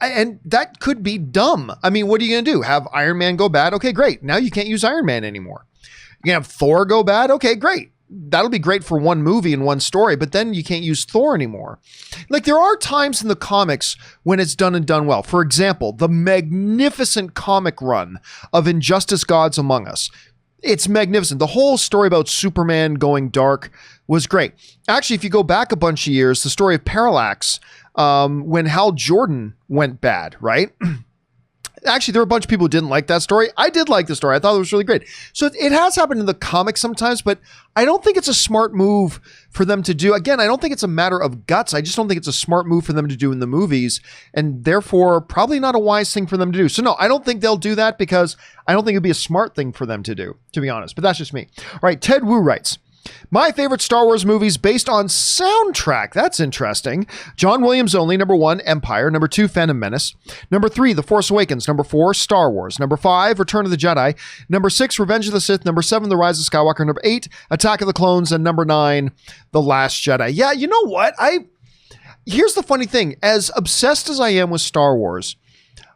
And that could be dumb. I mean, what are you going to do? Have Iron Man go bad? Okay, great. Now you can't use Iron Man anymore. You can have Thor go bad? Okay, great. That'll be great for one movie and one story, but then you can't use Thor anymore. Like, there are times in the comics when it's done and done well. For example, the magnificent comic run of Injustice Gods Among Us. It's magnificent. The whole story about Superman going dark was great. Actually, if you go back a bunch of years, the story of Parallax, when Hal Jordan went bad, right? Actually, there were a bunch of people who didn't like that story. I did like the story. I thought it was really great. So it has happened in the comics sometimes, but I don't think it's a smart move for them to do. Again, I don't think it's a matter of guts. I just don't think it's a smart move for them to do in the movies, and therefore probably not a wise thing for them to do. So no, I don't think they'll do that because I don't think it'd be a smart thing for them to do, to be honest. But that's just me. All right, Ted Wu writes, "My favorite Star Wars movies based on soundtrack." That's interesting. John Williams only. Number 1, Empire. Number 2, Phantom Menace. Number 3, The Force Awakens. Number 4, Star Wars. Number 5, Return of the Jedi. Number 6, Revenge of the Sith. Number 7, The Rise of Skywalker. Number 8, Attack of the Clones. And number 9, The Last Jedi. Yeah, you know what? Here's the funny thing. As obsessed as I am with Star Wars,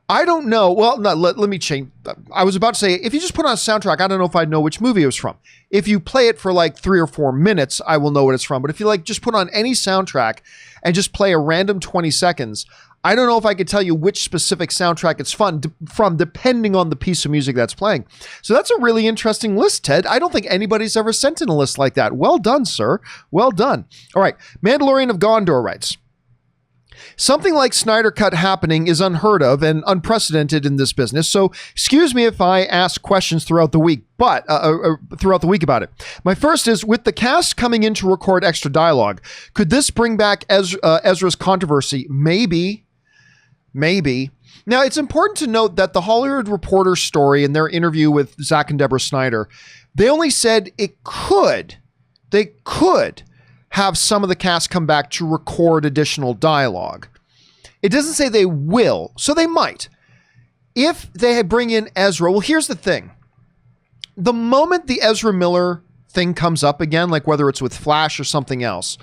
I don't know. Well, no, let me change. I was about to say, if you just put on a soundtrack, I don't know if I'd know which movie it was from. If you play it for like 3 or 4 minutes, I will know what it's from. But if you just put on any soundtrack and just play a random 20 seconds, I don't know if I could tell you which specific soundtrack it's from, depending on the piece of music that's playing. So that's a really interesting list, Ted. I don't think anybody's ever sent in a list like that. Well done, sir. Well done. All right. Mandalorian of Gondor writes, "Something like Snyder Cut happening is unheard of and unprecedented in this business. So excuse me if I ask questions throughout the week, but about it. My first is, with the cast coming in to record extra dialogue, could this bring back Ezra's controversy? Maybe. Now, it's important to note that the Hollywood Reporter story in their interview with Zack and Deborah Snyder, they only said they could have some of the cast come back to record additional dialogue. It doesn't say they will, so they might. If they bring in Ezra, well, here's the thing. The moment the Ezra Miller thing comes up again, like whether it's with Flash or something else,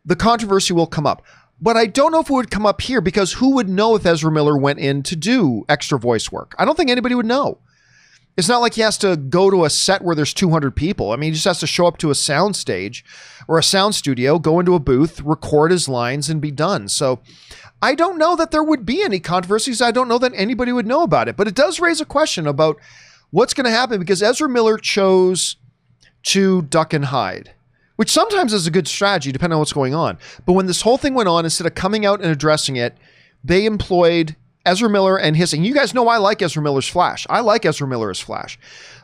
the controversy will come up. But I don't know if it would come up here, because who would know if Ezra Miller went in to do extra voice work? I don't think anybody would know. It's not like he has to go to a set where there's 200 people. I mean, he just has to show up to a sound stage or a sound studio, go into a booth, record his lines, and be done. So I don't know that there would be any controversies. I don't know that anybody would know about it. But it does raise a question about what's going to happen, because Ezra Miller chose to duck and hide, which sometimes is a good strategy depending on what's going on. But when this whole thing went on, instead of coming out and addressing it, they employed Ezra Miller and hissing. You guys know I like Ezra Miller's Flash. I like Ezra Miller as Flash.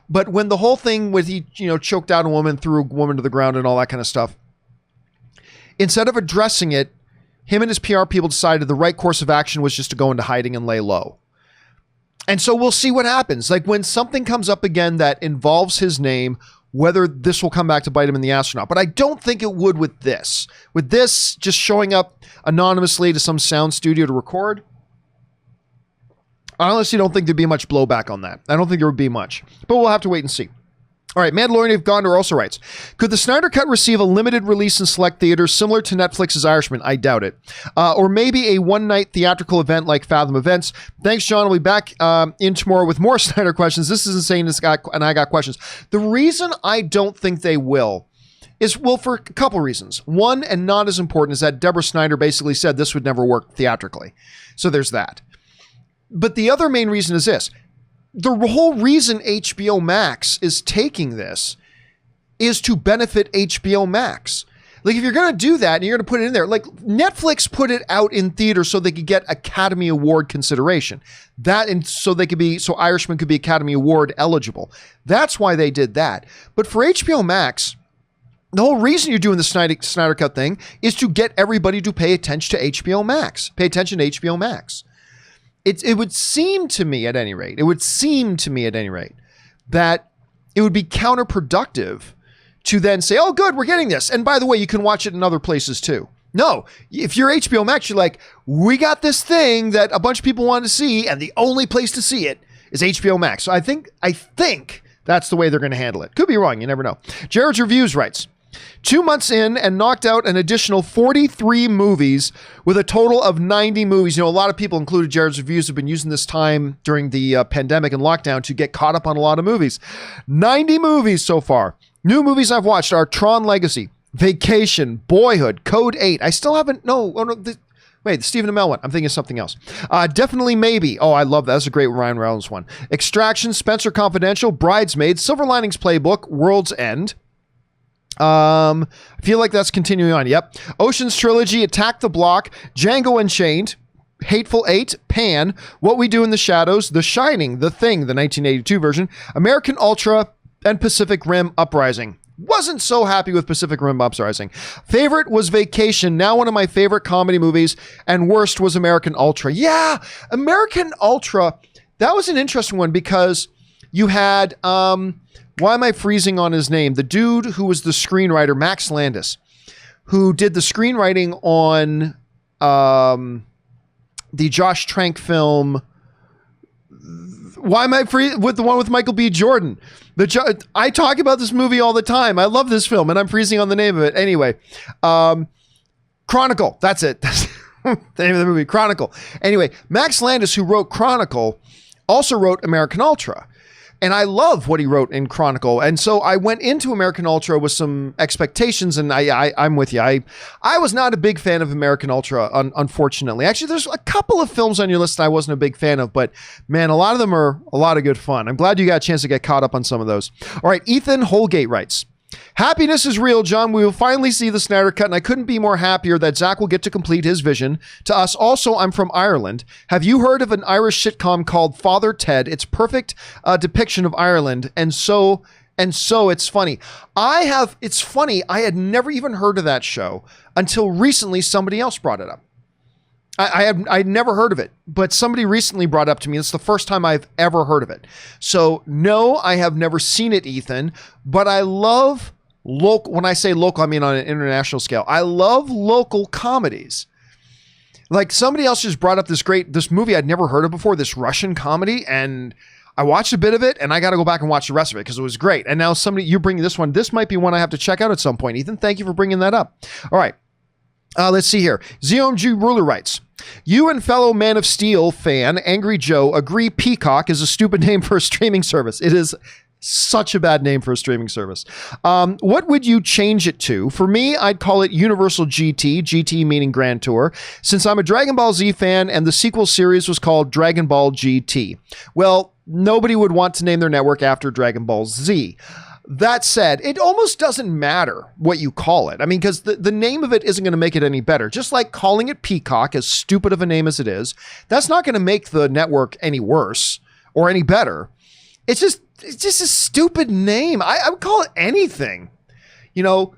But when the whole thing with he, choked out a woman, threw a woman to the ground and all that kind of stuff, instead of addressing it, him and his PR people decided the right course of action was just to go into hiding and lay low. And so we'll see what happens. Like when something comes up again that involves his name, whether this will come back to bite him in the ass or not. But I don't think it would with this. With this, just showing up anonymously to some sound studio to record, I honestly don't think there'd be much blowback on that. I don't think there would be much. But we'll have to wait and see. All right, Mandalorian of Gondor also writes, could the Snyder Cut receive a limited release in select theaters similar to Netflix's Irishman? I doubt it. Or maybe a one-night theatrical event like Fathom Events. Thanks, John. I'll be back in tomorrow with more Snyder questions. This is insane, and I got questions. The reason I don't think they will is, well, for a couple reasons. One, and not as important, is that Deborah Snyder basically said this would never work theatrically. So there's that. But the other main reason is this. The whole reason HBO Max is taking this is to benefit HBO Max. Like, if you're going to do that and you're going to put it in there, like Netflix put it out in theaters so they could get Academy Award consideration. So Irishman could be Academy Award eligible. That's why they did that. But for HBO Max, the whole reason you're doing the Snyder Cut thing is to get everybody to pay attention to HBO Max. Pay attention to HBO Max. It would seem to me at any rate, that it would be counterproductive to then say, oh, good, we're getting this. And by the way, you can watch it in other places too. No, if you're HBO Max, you're like, we got this thing that a bunch of people want to see, and the only place to see it is HBO Max. So I think that's the way they're going to handle it. Could be wrong. You never know. Jared's Reviews writes, 2 months in and knocked out an additional 43 movies with a total of 90 movies. A lot of people, included Jared's Reviews, have been using this time during the pandemic and lockdown to get caught up on a lot of movies. 90 movies so far. New movies I've watched are Tron Legacy, Vacation, Boyhood, Code 8. I still haven't, the Stephen Amell one. I'm thinking of something else. Definitely Maybe. Oh, I love that. That's a great Ryan Reynolds one. Extraction, Spencer Confidential, Bridesmaids, Silver Linings Playbook, World's End. I feel like that's continuing on. Yep. Ocean's Trilogy, Attack the Block, Django Unchained, Hateful Eight, Pan, What We Do in the Shadows, The Shining, The Thing, the 1982 version, American Ultra, and Pacific Rim Uprising. Wasn't so happy with Pacific Rim Uprising. Favorite was Vacation, now one of my favorite comedy movies, and worst was American Ultra. Yeah, American Ultra, that was an interesting one because you had, why am I freezing on his name? The dude who was the screenwriter, Max Landis, who did the screenwriting on the Josh Trank film. Why am I with the one with Michael B. Jordan? I talk about this movie all the time. I love this film, and I'm freezing on the name of it. Anyway, Chronicle. That's it. That's the name of the movie, Chronicle. Anyway, Max Landis, who wrote Chronicle, also wrote American Ultra. And I love what he wrote in Chronicle. And so I went into American Ultra with some expectations, and I'm with you. I was not a big fan of American Ultra, unfortunately. Actually, there's a couple of films on your list that I wasn't a big fan of, but man, a lot of them are a lot of good fun. I'm glad you got a chance to get caught up on some of those. All right, Ethan Holgate writes, happiness is real, John. We will finally see the Snyder Cut, and I couldn't be more happier that Zach will get to complete his vision. To us, also, I'm from Ireland. Have you heard of an Irish sitcom called Father Ted? It's perfect depiction of Ireland, and so it's funny. It's funny, I had never even heard of that show until recently somebody else brought it up. I'd never heard of it, but somebody recently brought it up to me. It's the first time I've ever heard of it. So no, I have never seen it, Ethan, but I love local. When I say local, I mean on an international scale. I love local comedies. Like somebody else just brought up this movie I'd never heard of before, this Russian comedy, and I watched a bit of it, and I got to go back and watch the rest of it because it was great. And now you bring this one. This might be one I have to check out at some point. Ethan, thank you for bringing that up. All right. Let's see here. ZOMG Ruler writes, You and fellow Man of Steel fan, Angry Joe, agree Peacock is a stupid name for a streaming service. It is such a bad name for a streaming service. What would you change it to? For me, I'd call it Universal GT, GT meaning Grand Tour, since I'm a Dragon Ball Z fan and the sequel series was called Dragon Ball GT. Well, nobody would want to name their network after Dragon Ball Z. That said, it almost doesn't matter what you call it. I mean, because the name of it isn't going to make it any better. Just like calling it Peacock, as stupid of a name as it is, that's not going to make the network any worse or any better. It's just a stupid name. I would call it anything. You know,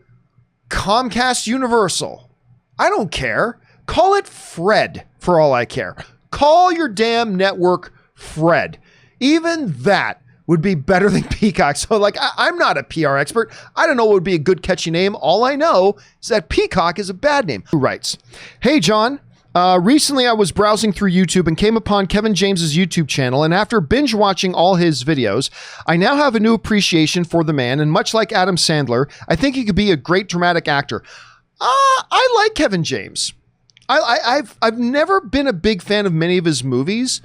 Comcast Universal. I don't care. Call it Fred for all I care. Call your damn network Fred. Even that would be better than Peacock. So like, I'm not a PR expert. I don't know what would be a good catchy name. All I know is that Peacock is a bad name. Who writes, "Hey, John. Recently, I was browsing through YouTube and came upon Kevin James's YouTube channel, and after binge watching all his videos, I now have a new appreciation for the man, and much like Adam Sandler, I think he could be a great dramatic actor." I like Kevin James. I've never been a big fan of many of his movies,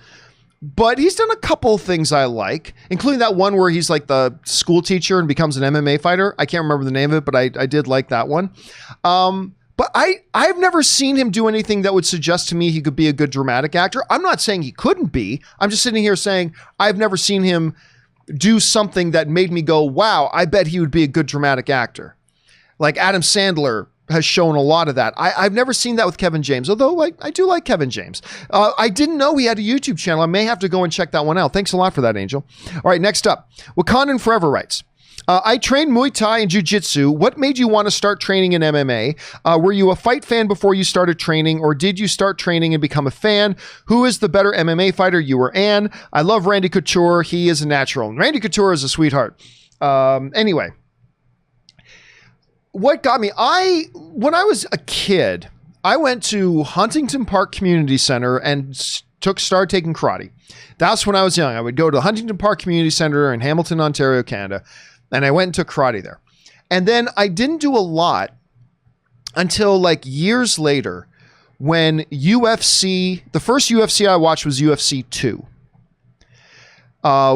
but he's done a couple of things I like, including that one where he's like the school teacher and becomes an MMA fighter. I can't remember the name of it, but I did like that one. But I've never seen him do anything that would suggest to me he could be a good dramatic actor. I'm not saying he couldn't be. I'm just sitting here saying I've never seen him do something that made me go, wow, I bet he would be a good dramatic actor. Like Adam Sandler has shown a lot of that. I've never seen that with Kevin James, although I do like Kevin James. I didn't know he had a YouTube channel. I may have to go and check that one out. Thanks a lot for that, Angel. All right, next up, Wakandan Forever writes, I trained Muay Thai and Jiu-Jitsu. What made you want to start training in MMA? Were you a fight fan before you started training, or did you start training and become a fan? Who is the better MMA fighter, you or Ann? I love Randy Couture. He is a natural. Randy Couture is a sweetheart. Anyway, what got me? When I was a kid, I went to Huntington Park Community Center and started taking karate. That's when I was young. I would go to Huntington Park Community Center in Hamilton, Ontario, Canada. And I went and took karate there. And then I didn't do a lot until like years later when UFC, the first UFC I watched was UFC 2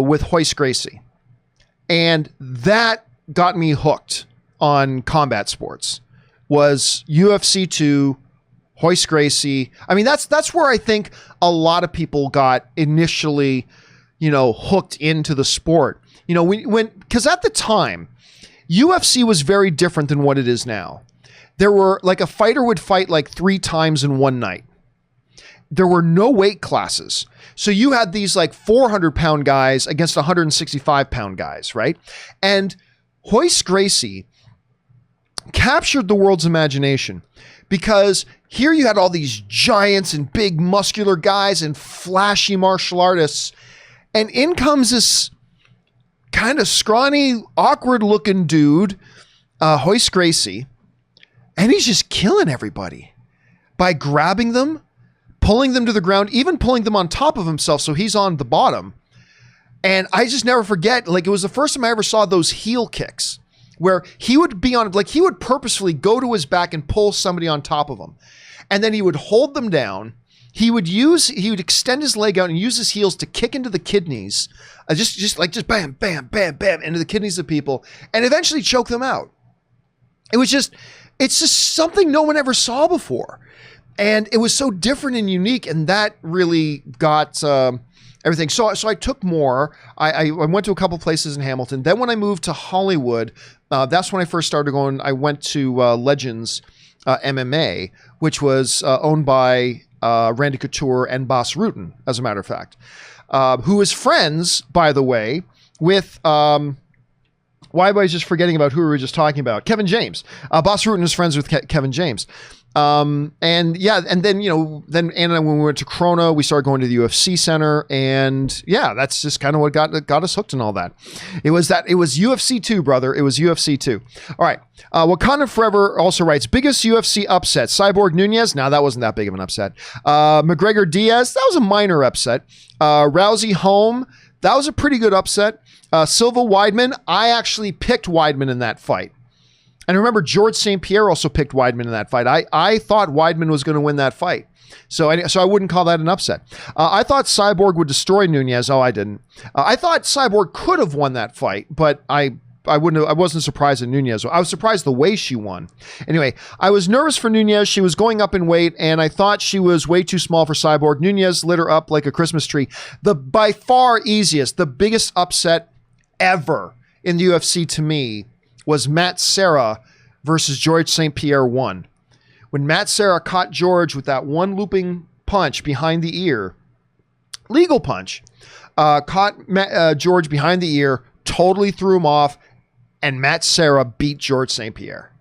with Royce Gracie. And that got me hooked on combat sports, was UFC 2, Royce Gracie. I mean, that's where I think a lot of people got initially, hooked into the sport. Because at the time, UFC was very different than what it is now. There were like a fighter would fight like 3 times in one night. There were no weight classes. So you had these like 400-pound guys against 165-pound guys, right? And Royce Gracie captured the world's imagination because here you had all these giants and big muscular guys and flashy martial artists. And in comes this kind of scrawny, awkward looking dude, Royce Gracie, and he's just killing everybody by grabbing them, pulling them to the ground, even pulling them on top of himself so he's on the bottom. And I just never forget, like, it was the first time I ever saw those heel kicks where he would be on, like, he would purposefully go to his back and pull somebody on top of him. And then he would hold them down. He would extend his leg out and use his heels to kick into the kidneys, just bam, bam, bam, bam, into the kidneys of people, and eventually choke them out. It's just something no one ever saw before. And it was so different and unique, and that really got everything. So I took more. I went to a couple places in Hamilton. Then when I moved to Hollywood, that's when I first started going. I went to Legends MMA, which was owned by Randy Couture and Bas Rutten, as a matter of fact, who is friends, by the way, with, why am I just forgetting about who we were just talking about? Kevin James. Bas Rutten is friends with Kevin James. And then, then Anna, when we went to Corona, we started going to the UFC center, and yeah, that's just kind of what got us hooked in all that. It was UFC 2, brother. It was UFC 2. All right. Wakanda Forever also writes, biggest UFC upset, Cyborg Nunez. Now that wasn't that big of an upset. McGregor Diaz. That was a minor upset. Rousey Holm. That was a pretty good upset. Silva Weidman. I actually picked Weidman in that fight. And remember, George St. Pierre also picked Weidman in that fight. I thought Weidman was going to win that fight. So I wouldn't call that an upset. I thought Cyborg would destroy Nunez. Oh, I didn't. I thought Cyborg could have won that fight, but I wasn't surprised at Nunez. I was surprised the way she won. Anyway, I was nervous for Nunez. She was going up in weight, and I thought she was way too small for Cyborg. Nunez lit her up like a Christmas tree. The by far easiest, the biggest upset ever in the UFC to me was Matt Serra versus George St. Pierre 1. When Matt Serra caught George with that one looping punch behind the ear, legal punch, caught George behind the ear, totally threw him off, and Matt Serra beat George St. Pierre.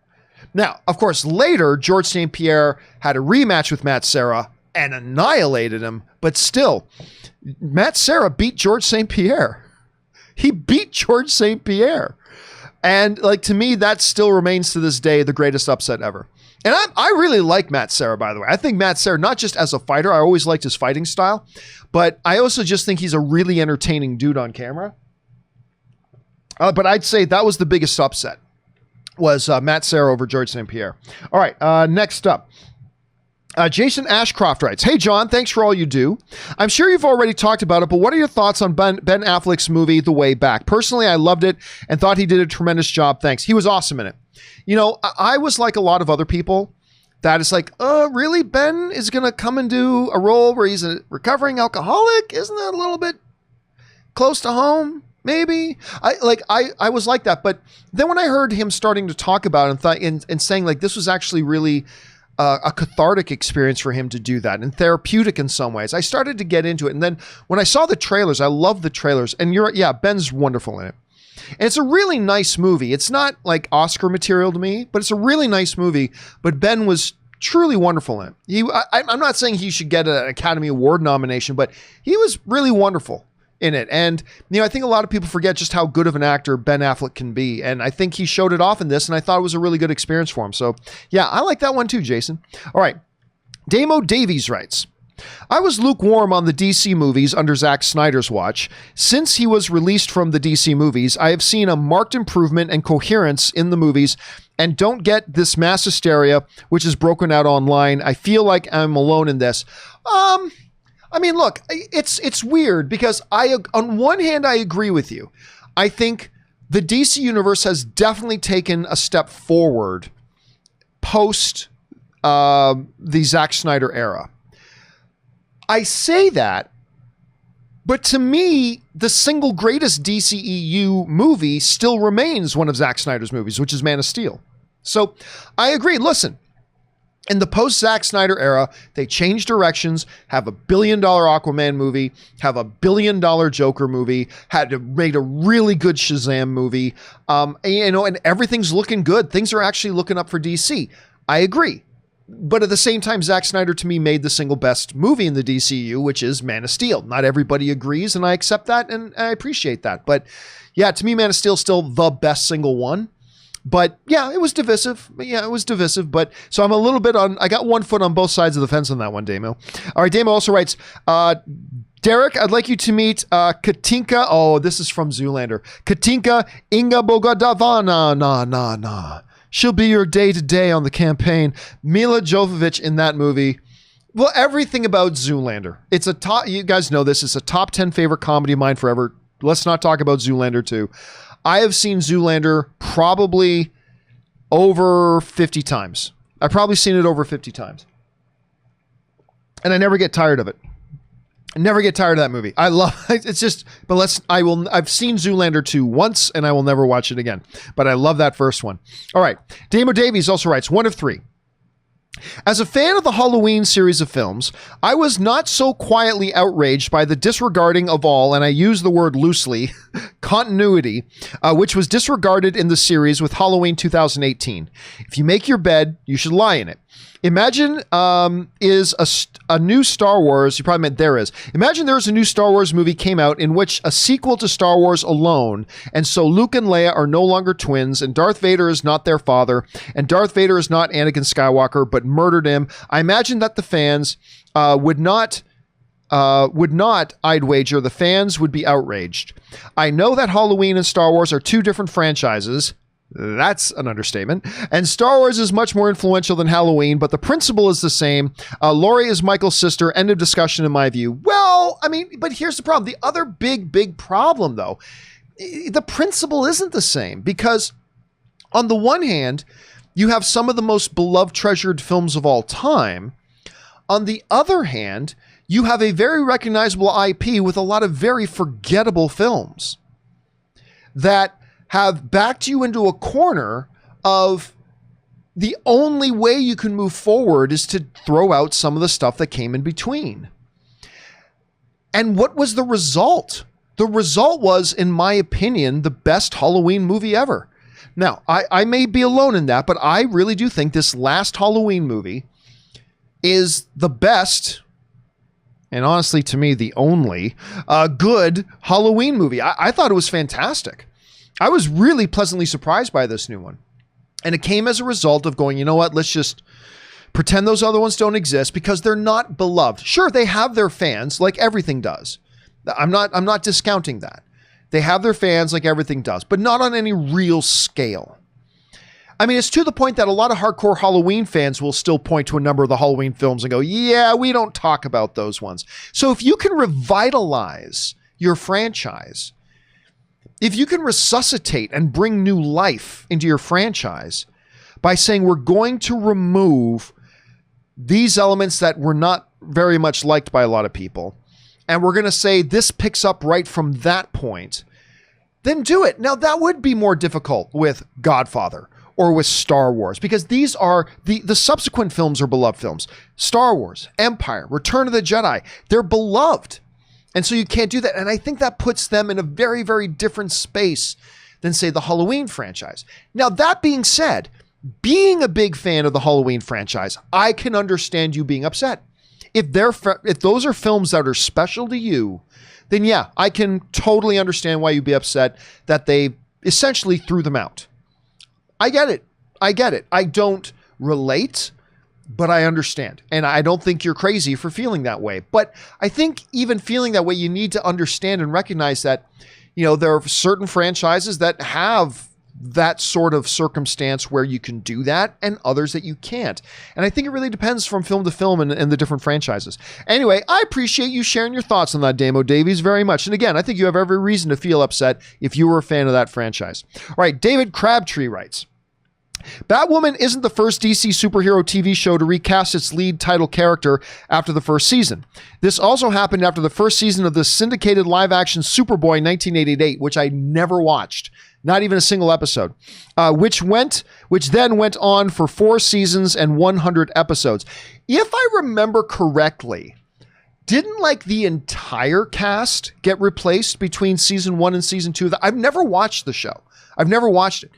Now, of course, later, George St. Pierre had a rematch with Matt Serra and annihilated him, but still, Matt Serra beat George St. Pierre. He beat George St. Pierre. And like, to me, that still remains to this day the greatest upset ever. And I really like Matt Serra, by the way. I think Matt Serra, not just as a fighter, I always liked his fighting style, but I also just think he's a really entertaining dude on camera. But I'd say that was the biggest upset, was Matt Serra over George St. Pierre. All right, next up. Jason Ashcroft writes, "Hey, John, thanks for all you do. I'm sure you've already talked about it, but what are your thoughts on Ben Affleck's movie, The Way Back? Personally, I loved it and thought he did a tremendous job. Thanks. He was awesome in it." You know, I was like a lot of other people that is like, really? Ben is going to come and do a role where he's a recovering alcoholic? Isn't that a little bit close to home? Maybe. I was like that. But then when I heard him starting to talk about it and saying like this was actually really a cathartic experience for him to do that and therapeutic in some ways, I started to get into it. And then when I saw the trailers, I love the trailers. And Ben's wonderful in it. And it's a really nice movie. It's not like Oscar material to me, but it's a really nice movie. But Ben was truly wonderful in it. I'm not saying he should get an Academy Award nomination, but he was really wonderful in it. And, I think a lot of people forget just how good of an actor Ben Affleck can be. And I think he showed it off in this, and I thought it was a really good experience for him. So, yeah, I like that one too, Jason. All right. Damo Davies writes, "I was lukewarm on the DC movies under Zack Snyder's watch. Since he was released from the DC movies, I have seen a marked improvement and coherence in the movies and don't get this mass hysteria, which is broken out online. I feel like I'm alone in this." Look, it's weird because on one hand, I agree with you. I think the DC universe has definitely taken a step forward post the Zack Snyder era. I say that, but to me, the single greatest DCEU movie still remains one of Zack Snyder's movies, which is Man of Steel. So I agree. Listen, in the post-Zack Snyder era, they changed directions, have a $1 billion Aquaman movie, have a $1 billion Joker movie, made a really good Shazam movie, and everything's looking good. Things are actually looking up for DC. I agree. But at the same time, Zack Snyder, to me, made the single best movie in the DCU, which is Man of Steel. Not everybody agrees, and I accept that, and I appreciate that. But yeah, to me, Man of Steel is still the best single one. But yeah, it was divisive. But so I'm a little bit I got one foot on both sides of the fence on that one, Damo. All right, Damo also writes, "Derek, I'd like you to meet Katinka." Oh, this is from Zoolander. "Katinka Inga Bogodavana, na. She'll be your day-to-day on the campaign. Mila Jovovich in that movie." Well, everything about Zoolander. It's you guys know this. It's a top 10 favorite comedy of mine forever. Let's not talk about Zoolander 2. I have seen Zoolander probably over 50 times. I've probably seen it over 50 times. And I never get tired of it. I never get tired of that movie. I love it's just, but I've seen Zoolander 2 once and I will never watch it again. But I love that first one. All right. Damo Davies also writes, "One of three. As a fan of the Halloween series of films, I was not so quietly outraged by the disregarding of all, and I use the word loosely, continuity, which was disregarded in the series with Halloween 2018. If you make your bed, you should lie in it. Imagine is a new Star Wars, you probably meant there is. Imagine there was a new Star Wars movie came out in which a sequel to Star Wars alone, and so Luke and Leia are no longer twins, and Darth Vader is not their father, and Darth Vader is not Anakin Skywalker, but murdered him. I imagine that the fans would not, I'd wager, the fans would be outraged. I know that Halloween and Star Wars are two different franchises, That's an understatement. And Star Wars is much more influential than Halloween, but the principle is the same. Laurie is Michael's sister. End of discussion in my view. Well, I mean, but here's the problem. The other big problem, though, the principle isn't the same, because on the one hand, you have some of the most beloved, treasured films of all time. On the other hand, you have a very recognizable IP with a lot of very forgettable films that have backed you into a corner of the only way you can move forward is to throw out some of the stuff that came in between. And what was the result? The result was, in my opinion, the best Halloween movie ever. Now, I may be alone in that, but I really do think this last Halloween movie is the best, and honestly, to me, the only good Halloween movie. I thought it was fantastic. I was really pleasantly surprised by this new one. And it came as a result of going, you know what, let's just pretend those other ones don't exist, because they're not beloved. Sure, they have their fans, like everything does. I'm not discounting that. They have their fans like everything does, but not on any real scale. I mean, it's to the point that a lot of hardcore Halloween fans will still point to a number of the Halloween films and go, yeah, we don't talk about those ones. So if you can revitalize your franchise, if you can resuscitate and bring new life into your franchise by saying we're going to remove these elements that were not very much liked by a lot of people, and we're going to say this picks up right from that point, then do it. Now, that would be more difficult with Godfather or with Star Wars, because these are the subsequent films are beloved films. Star Wars, Empire, Return of the Jedi, they're beloved. And so you can't do that. And I think that puts them in a very, very different space than, say, the Halloween franchise. Now, that being said, being a big fan of the Halloween franchise, I can understand you being upset. If those are films that are special to you, then yeah, I can totally understand why you'd be upset that they essentially threw them out. I get it. I don't relate, but I understand. And I don't think you're crazy for feeling that way. But I think even feeling that way, you need to understand and recognize that, you know, there are certain franchises that have that sort of circumstance where you can do that, and others that you can't. And I think it really depends from film to film and the different franchises. Anyway, I appreciate you sharing your thoughts on that, Damo Davies, very much. And again, I think you have every reason to feel upset if you were a fan of that franchise. All right, David Crabtree writes, Batwoman isn't the first DC superhero TV show to recast its lead title character after the first season. This also happened after the first season of the syndicated live-action Superboy in 1988, which I never watched. Not even a single episode, which then went on for 4 seasons and 100 episodes. If I remember correctly, didn't like the entire cast get replaced between season 1 and season 2? I've never watched the show. I've never watched it.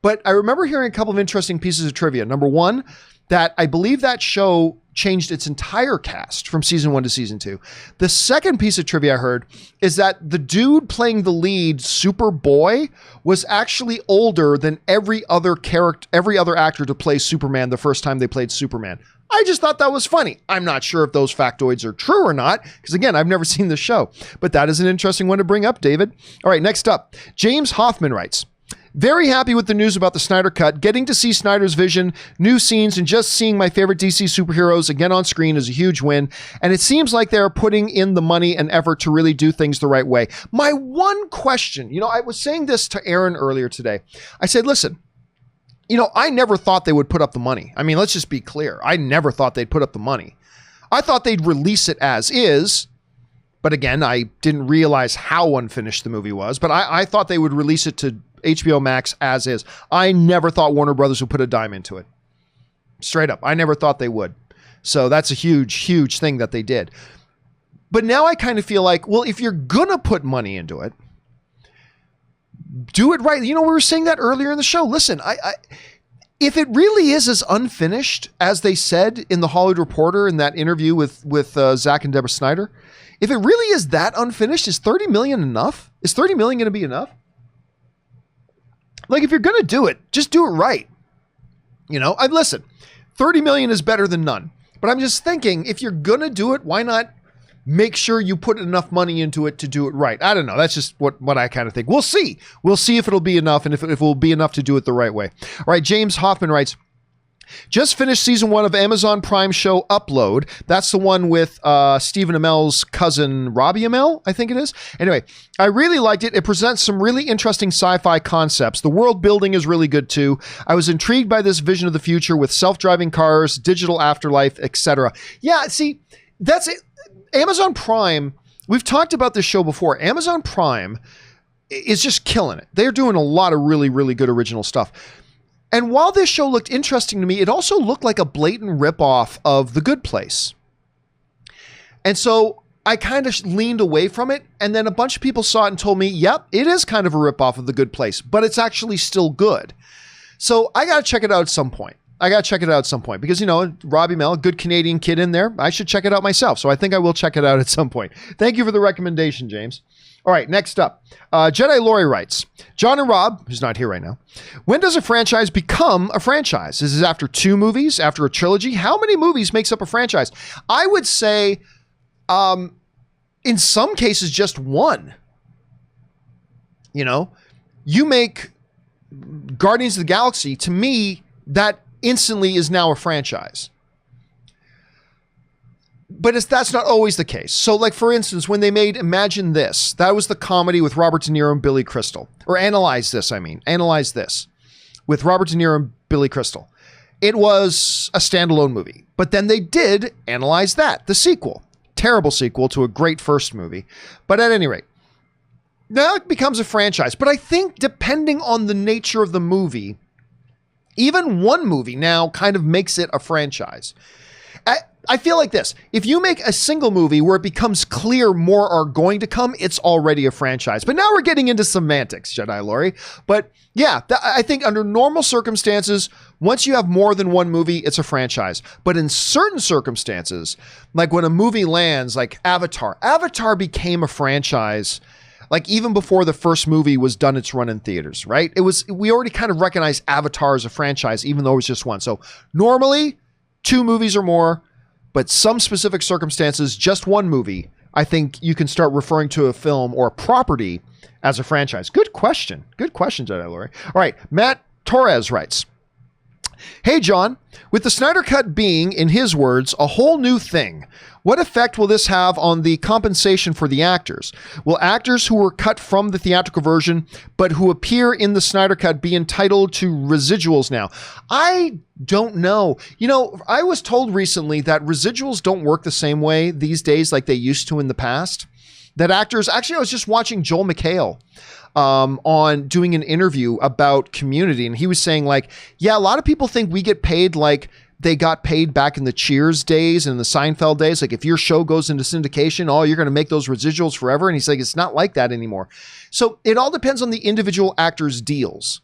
But I remember hearing a couple of interesting pieces of trivia. Number one, that I believe that show changed its entire cast from season 1 to season 2. The second piece of trivia I heard is that the dude playing the lead, Superboy, was actually older than every other actor to play Superman the first time they played Superman. I just thought that was funny. I'm not sure if those factoids are true or not, because again, I've never seen the show. But that is an interesting one to bring up, David. All right, next up, James Hoffman writes, very happy with the news about the Snyder Cut. Getting to see Snyder's vision, new scenes, and just seeing my favorite DC superheroes again on screen is a huge win. And it seems like they're putting in the money and effort to really do things the right way. My one question, I was saying this to Aaron earlier today. I said, listen, I never thought they would put up the money. I mean, let's just be clear. I never thought they'd put up the money. I thought they'd release it as is. But again, I didn't realize how unfinished the movie was. But I thought they would release it to HBO Max as is. I never thought Warner Brothers would put a dime into it. Straight up. I never thought they would. So that's a huge, huge thing that they did. But now I kind of feel like, well, if you're going to put money into it, do it right. We were saying that earlier in the show. Listen, if it really is as unfinished as they said in the Hollywood Reporter in that interview with Zack and Deborah Snyder, if it really is that unfinished, is $30 million enough? Is $30 million going to be enough? Like, if you're going to do it, just do it right. Listen, $30 million is better than none. But I'm just thinking, if you're going to do it, why not make sure you put enough money into it to do it right. I don't know. That's just what I kind of think. We'll see. We'll see if it'll be enough and if it will be enough to do it the right way. All right, James Hoffman writes, just finished season 1 of Amazon Prime show Upload. That's the one with Stephen Amell's cousin, Robbie Amell, I think it is. Anyway, I really liked it. It presents some really interesting sci-fi concepts. The world building is really good too. I was intrigued by this vision of the future with self-driving cars, digital afterlife, etc. Yeah, see, that's it. Amazon Prime, we've talked about this show before. Amazon Prime is just killing it. They're doing a lot of really, really good original stuff. And while this show looked interesting to me, it also looked like a blatant ripoff of The Good Place. And so I kind of leaned away from it. And then a bunch of people saw it and told me, yep, it is kind of a ripoff of The Good Place, but it's actually still good. So I got to check it out at some point. Because, Robbie Amell, good Canadian kid in there. I should check it out myself. So I think I will check it out at some point. Thank you for the recommendation, James. All right, next up. Jedi Lori writes, John and Rob, who's not here right now, when does a franchise become a franchise? Is it after 2 movies, after a trilogy? How many movies makes up a franchise? I would say, in some cases, just 1. You make Guardians of the Galaxy, to me, that instantly is now a franchise. But that's not always the case. So, like, for instance, when they made Imagine This, that was the comedy with Robert De Niro and Billy Crystal. Or Analyze This with Robert De Niro and Billy Crystal. It was a standalone movie. But then they did Analyze That, the sequel. Terrible sequel to a great first movie. But at any rate, now it becomes a franchise. But I think depending on the nature of the movie, even one movie now kind of makes it a franchise. I feel like this. If you make a single movie where it becomes clear more are going to come, it's already a franchise. But now we're getting into semantics, Jedi Lori. But yeah, I think under normal circumstances, once you have more than one movie, it's a franchise. But in certain circumstances, like when a movie lands, like Avatar became a franchise like even before the first movie was done its run in theaters, right? We already kind of recognized Avatar as a franchise, even though it was just one. So normally 2 movies or more, but some specific circumstances, just 1 movie, I think you can start referring to a film or a property as a franchise. Good question. Good question, Jedi Lori. All right. Matt Torres writes, hey, John, with the Snyder Cut being, in his words, a whole new thing, what effect will this have on the compensation for the actors? Will actors who were cut from the theatrical version but who appear in the Snyder Cut be entitled to residuals now? I don't know. I was told recently that residuals don't work the same way these days like they used to in the past. That actors, actually, I was just watching Joel McHale on doing an interview about Community, and he was saying like, yeah, a lot of people think we get paid like they got paid back in the Cheers days and the Seinfeld days. Like if your show goes into syndication, you're going to make those residuals forever. And he's like, it's not like that anymore. So it all depends on the individual actor's deals.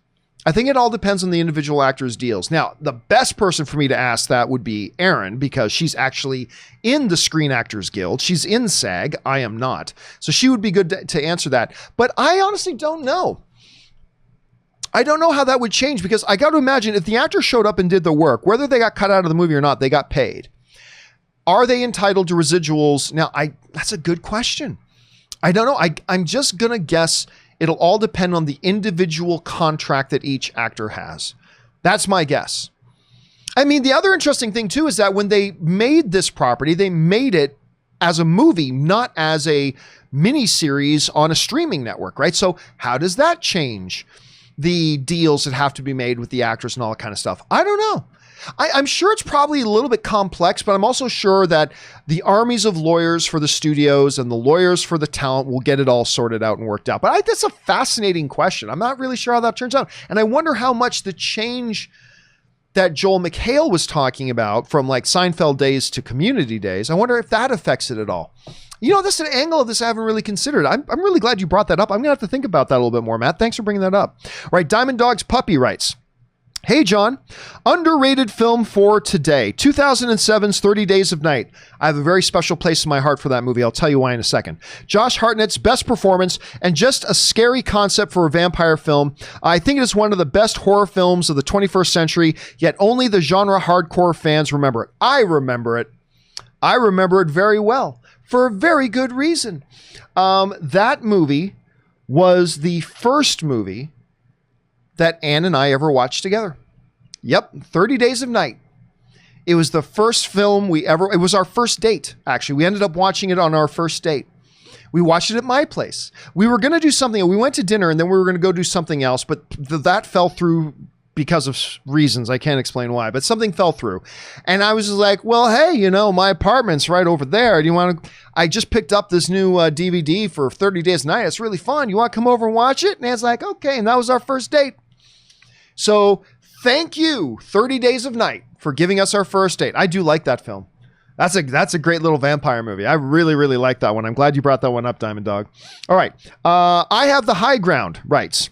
I think it all depends on the individual actor's deals. Now, the best person for me to ask that would be Erin, because she's actually in the Screen Actors Guild. She's in SAG. I am not. So she would be good to answer that. But I honestly don't know. I don't know how that would change, because I got to imagine if the actor showed up and did the work, whether they got cut out of the movie or not, they got paid. Are they entitled to residuals? Now, that's a good question. I don't know. I'm just going to guess it'll all depend on the individual contract that each actor has. That's my guess. I mean, the other interesting thing too is that when they made this property, they made it as a movie, not as a miniseries on a streaming network, right? So how does that change the deals that have to be made with the actors and all that kind of stuff? I don't know. I'm sure it's probably a little bit complex, but I'm also sure that the armies of lawyers for the studios and the lawyers for the talent will get it all sorted out and worked out. But that's a fascinating question. I'm not really sure how that turns out. And I wonder how much the change that Joel McHale was talking about from like Seinfeld days to Community days, I wonder if that affects it at all. That's an angle of this I haven't really considered. I'm really glad you brought that up. I'm going to have to think about that a little bit more, Matt. Thanks for bringing that up. All right, Diamond Dog's Puppy writes, hey, John, underrated film for today, 2007's 30 Days of Night. I have a very special place in my heart for that movie. I'll tell you why in a second. Josh Hartnett's best performance and just a scary concept for a vampire film. I think it is one of the best horror films of the 21st century, yet only the genre hardcore fans remember it. I remember it. I remember it very well for a very good reason. That movie was the first movie that Ann and I ever watched together. Yep, 30 Days of Night. It was the first film it was our first date, actually. We ended up watching it on our first date. We watched it at my place. We were going to do something. We went to dinner and then we were going to go do something else, but that fell through because of reasons. I can't explain why, but something fell through. And I was just like, well, hey, my apartment's right over there. Do you want to, I just picked up this new DVD for 30 Days of Night. It's really fun. You want to come over and watch it? And Anne's like, okay. And that was our first date. So thank you, 30 Days of Night, for giving us our first date. I do like that film. That's a great little vampire movie. I really, really like that one. I'm glad you brought that one up, Diamond Dog. All right. I Have the High Ground writes,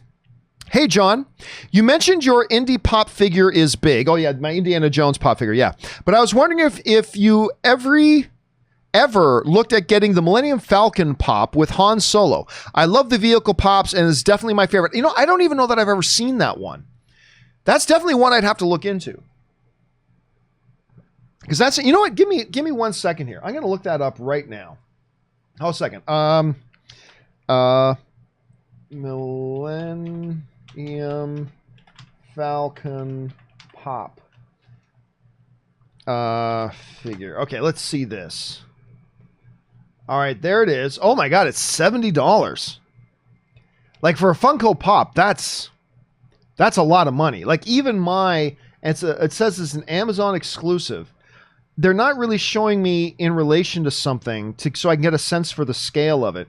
hey, John, you mentioned your indie pop figure is big. Oh, yeah, my Indiana Jones pop figure, yeah. But I was wondering if you ever looked at getting the Millennium Falcon pop with Han Solo. I love the vehicle pops and it's definitely my favorite. I don't even know that I've ever seen that one. That's definitely one I'd have to look into. Because that's, you know what? Give me 1 second here. I'm going to look that up right now. Hold a second. Millennium Falcon pop figure. Okay, let's see this. All right, there it is. Oh my God, it's $70. Like for a Funko Pop, that's a lot of money. Like even it says it's an Amazon exclusive. They're not really showing me in relation to something so I can get a sense for the scale of it.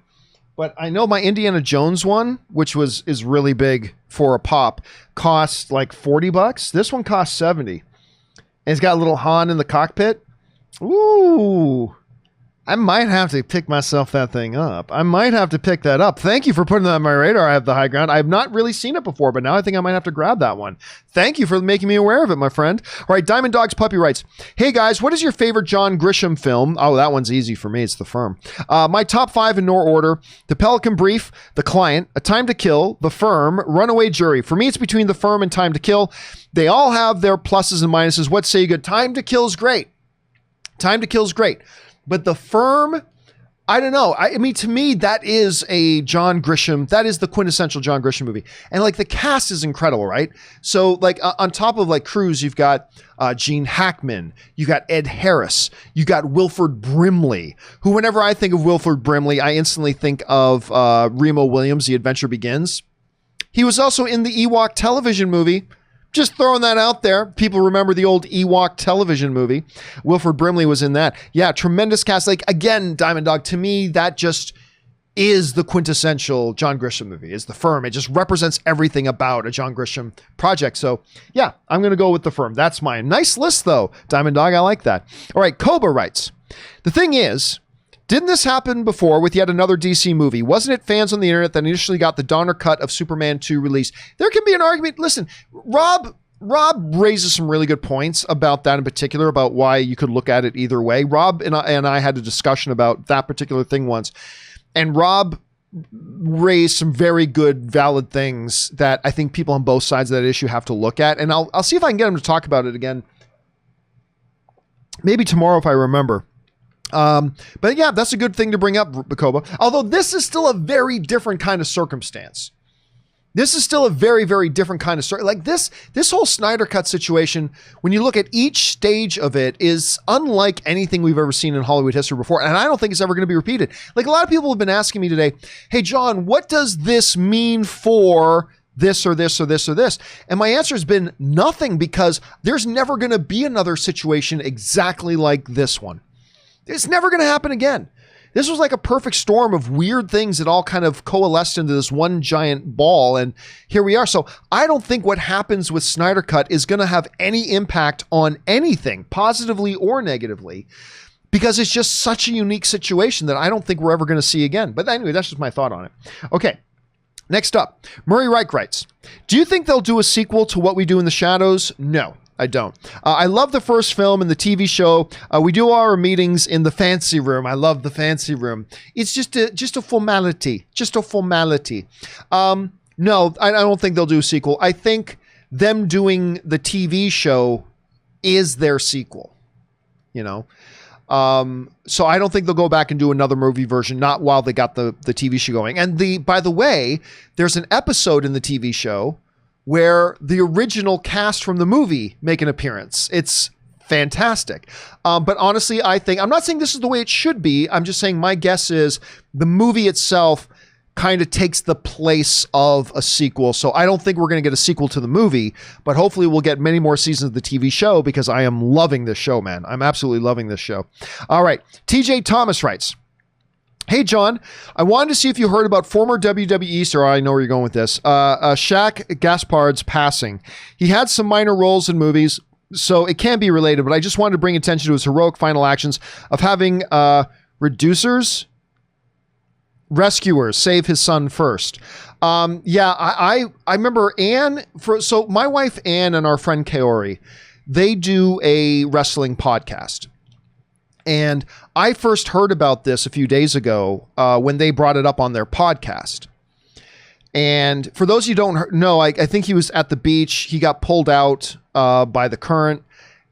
But I know my Indiana Jones one, which is really big for a pop, cost like $40. This one costs $70. And it's got a little Han in the cockpit. Ooh. I might have to pick myself that thing up. I might have to pick that up. Thank you for putting that on my radar. I Have the High Ground. I've not really seen it before, but now I think I might have to grab that one. Thank you for making me aware of it, my friend. All right, Diamond Dog's Puppy writes, hey guys, what is your favorite John Grisham film? Oh, that one's easy for me. It's The Firm. My top 5 in no order: The Pelican Brief, The Client, A Time to Kill, The Firm, Runaway Jury. For me, it's between The Firm and Time to Kill. They all have their pluses and minuses. What say you good? Time to Kill is great. Time to Kill is great. But The Firm, I don't know. I mean, to me, that is a John Grisham. That is the quintessential John Grisham movie. And like the cast is incredible, right? So like on top of like Cruise, you've got Gene Hackman, you got Ed Harris, you got Wilford Brimley, who whenever I think of Wilford Brimley, I instantly think of Remo Williams, The Adventure Begins. He was also in the Ewok television movie. Just throwing that out there. People remember the old Ewok television movie. Wilford Brimley was in that. Yeah, tremendous cast. Like, again, Diamond Dog, to me, that just is the quintessential John Grisham movie, is The Firm. It just represents everything about a John Grisham project. So, yeah, I'm going to go with The Firm. That's mine. Nice list, though, Diamond Dog. I like that. All right, Koba writes, the thing is, didn't this happen before with yet another DC movie? Wasn't it fans on the internet that initially got the Donner cut of Superman 2 release? There can be an argument. Listen, Rob raises some really good points about that in particular, about why you could look at it either way. Rob and I had a discussion about that particular thing once, and Rob raised some very good, valid things that I think people on both sides of that issue have to look at. And I'll see if I can get him to talk about it again, maybe tomorrow if I remember. But yeah, that's a good thing to bring up, Bacoba. Although this is still a very different kind of circumstance. This is still a very, very different kind of story. Like this whole Snyder Cut situation, when you look at each stage of it, is unlike anything we've ever seen in Hollywood history before. And I don't think it's ever going to be repeated. Like a lot of people have been asking me today, hey, John, what does this mean for this or this or this or this? And my answer has been nothing, because there's never going to be another situation exactly like this one. It's never going to happen again. This was like a perfect storm of weird things that all kind of coalesced into this one giant ball. And here we are. So I don't think what happens with Snyder Cut is going to have any impact on anything, positively or negatively, because it's just such a unique situation that I don't think we're ever going to see again. But anyway, that's just my thought on it. Okay. Next up, Murray Reich writes, do you think they'll do a sequel to What We Do in the Shadows? No. I don't. I love the first film and the TV show. We do our meetings in the fancy room. I love the fancy room. It's just a formality. Just a formality. No, I don't think they'll do a sequel. I think them doing the TV show is their sequel. You know, So I don't think they'll go back and do another movie version, not while they got the TV show going. And by the way, there's an episode in the TV show where the original cast from the movie make an appearance. It's fantastic. But honestly, I'm not saying this is the way it should be. I'm just saying my guess is the movie itself kind of takes the place of a sequel. So I don't think we're going to get a sequel to the movie, but hopefully we'll get many more seasons of the TV show because I am loving this show, man. I'm absolutely loving this show. All right. TJ Thomas writes, "Hey, John, I wanted to see if you heard about former WWE star, I know where you're going with this, Shaq Gaspard's passing. He had some minor roles in movies, so it can be related, but I just wanted to bring attention to his heroic final actions of having rescuers save his son first." I remember Ann, so my wife Ann and our friend Kaori, they do a wrestling podcast. And I first heard about this a few days ago when they brought it up on their podcast. And for those of you who don't know, I think he was at the beach. He got pulled out by the current.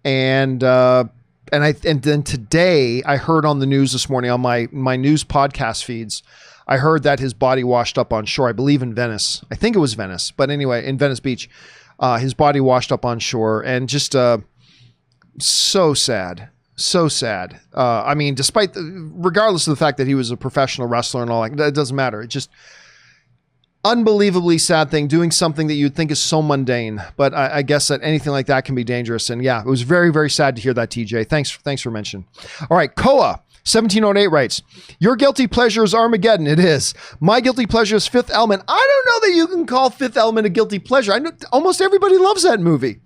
And then today I heard on the news this morning on my news podcast feeds, I heard that his body washed up on shore, I believe in Venice. I think it was Venice, but anyway, in Venice Beach, his body washed up on shore, and just so sad. So sad. I mean, regardless of the fact that he was a professional wrestler and all that, it doesn't matter. It just unbelievably sad thing, doing something that you'd think is so mundane, but I guess that anything like that can be dangerous. And yeah, it was very, very sad to hear that, TJ. Thanks for mentioning. All right, Koa 1708 writes, "Your guilty pleasure is Armageddon." It is. My guilty pleasure is Fifth Element. I don't know that you can call Fifth Element a guilty pleasure. I know almost everybody loves that movie.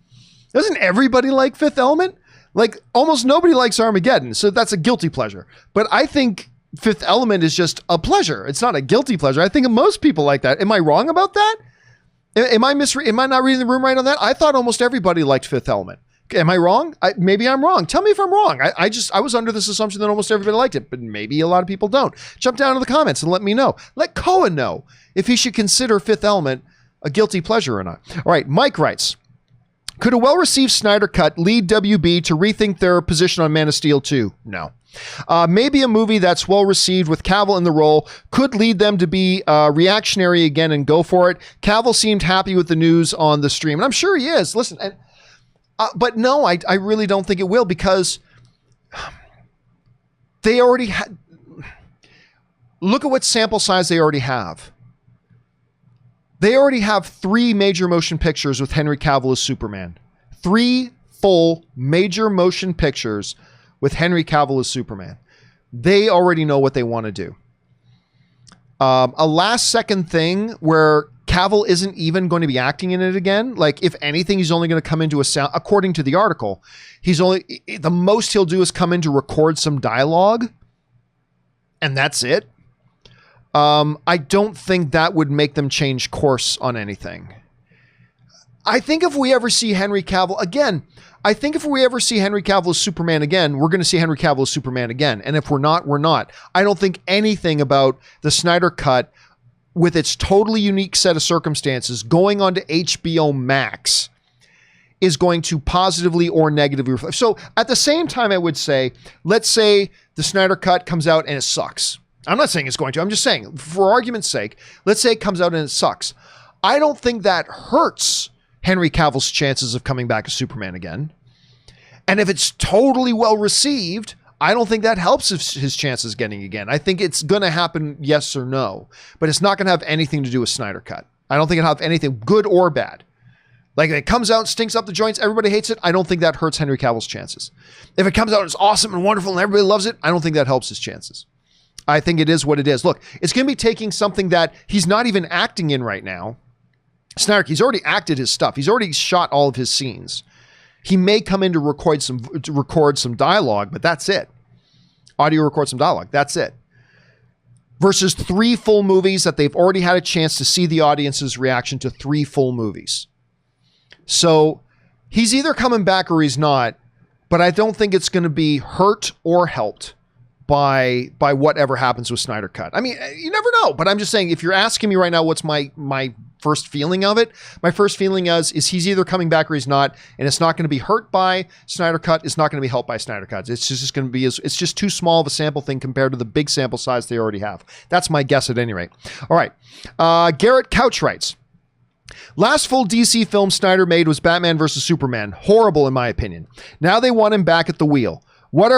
Doesn't everybody like Fifth Element? Like almost nobody likes Armageddon, so that's a guilty pleasure. But I think Fifth Element is just a pleasure. It's not a guilty pleasure. I think most people like that. Am I wrong about that? Am I not reading the room right on that? I thought almost everybody liked Fifth Element. Am I wrong? Maybe I'm wrong. Tell me if I'm wrong. I was under this assumption that almost everybody liked it, but maybe a lot of people don't. Jump down in the comments and let me know. Let Koa know if he should consider Fifth Element a guilty pleasure or not. All right, Mike writes, "Could a well-received Snyder Cut lead WB to rethink their position on Man of Steel 2? No. Maybe a movie that's well-received with Cavill in the role could lead them to be reactionary again and go for it. Cavill seemed happy with the news on the stream, and I'm sure he is. Listen, but no, I really don't think it will, because they already had... Look at what sample size they already have. They already have 3 major motion pictures with Henry Cavill as Superman. 3 full major motion pictures with Henry Cavill as Superman. They already know what they want to do. A last second thing where Cavill isn't even going to be acting in it again. Like, if anything, he's only going to come into a sound, according to the article, the most he'll do is come in to record some dialogue, and that's it. I don't think that would make them change course on anything. I think if we ever see Henry Cavill again, as Superman again, we're going to see Henry Cavill as Superman again. And if we're not, we're not. I don't think anything about the Snyder Cut, with its totally unique set of circumstances, going on to HBO Max, is going to positively or negatively reflect. So at the same time, I would say, let's say the Snyder Cut comes out and it sucks. I'm not saying it's going to. I'm just saying, for argument's sake, let's say it comes out and it sucks. I don't think that hurts Henry Cavill's chances of coming back as Superman again. And if it's totally well received, I don't think that helps his chances getting again. I think it's going to happen, yes or no, but it's not going to have anything to do with Snyder Cut. I don't think it'll have anything, good or bad. Like, if it comes out, stinks up the joints, everybody hates it, I don't think that hurts Henry Cavill's chances. If it comes out and it's awesome and wonderful and everybody loves it, I don't think that helps his chances. I think it is what it is. Look, it's going to be taking something that he's not even acting in right now. Snyder, he's already acted his stuff. He's already shot all of his scenes. He may come in to record some dialogue, but that's it. Audio record some dialogue. That's it. Versus 3 full movies that they've already had a chance to see the audience's reaction to 3 full movies. So he's either coming back or he's not, but I don't think it's going to be hurt or helped by whatever happens with Snyder Cut. I mean, you never know, but I'm just saying, if you're asking me right now, what's my first feeling of it? My first feeling is he's either coming back or he's not, and it's not going to be hurt by Snyder Cut. It's not going to be helped by Snyder Cut. It's just going to be, it's just too small of a sample thing compared to the big sample size they already have. That's my guess at any rate. All right. Garrett Couch writes, last full DC film Snyder made was Batman vs. Superman. Horrible in my opinion. Now they want him back at the wheel. What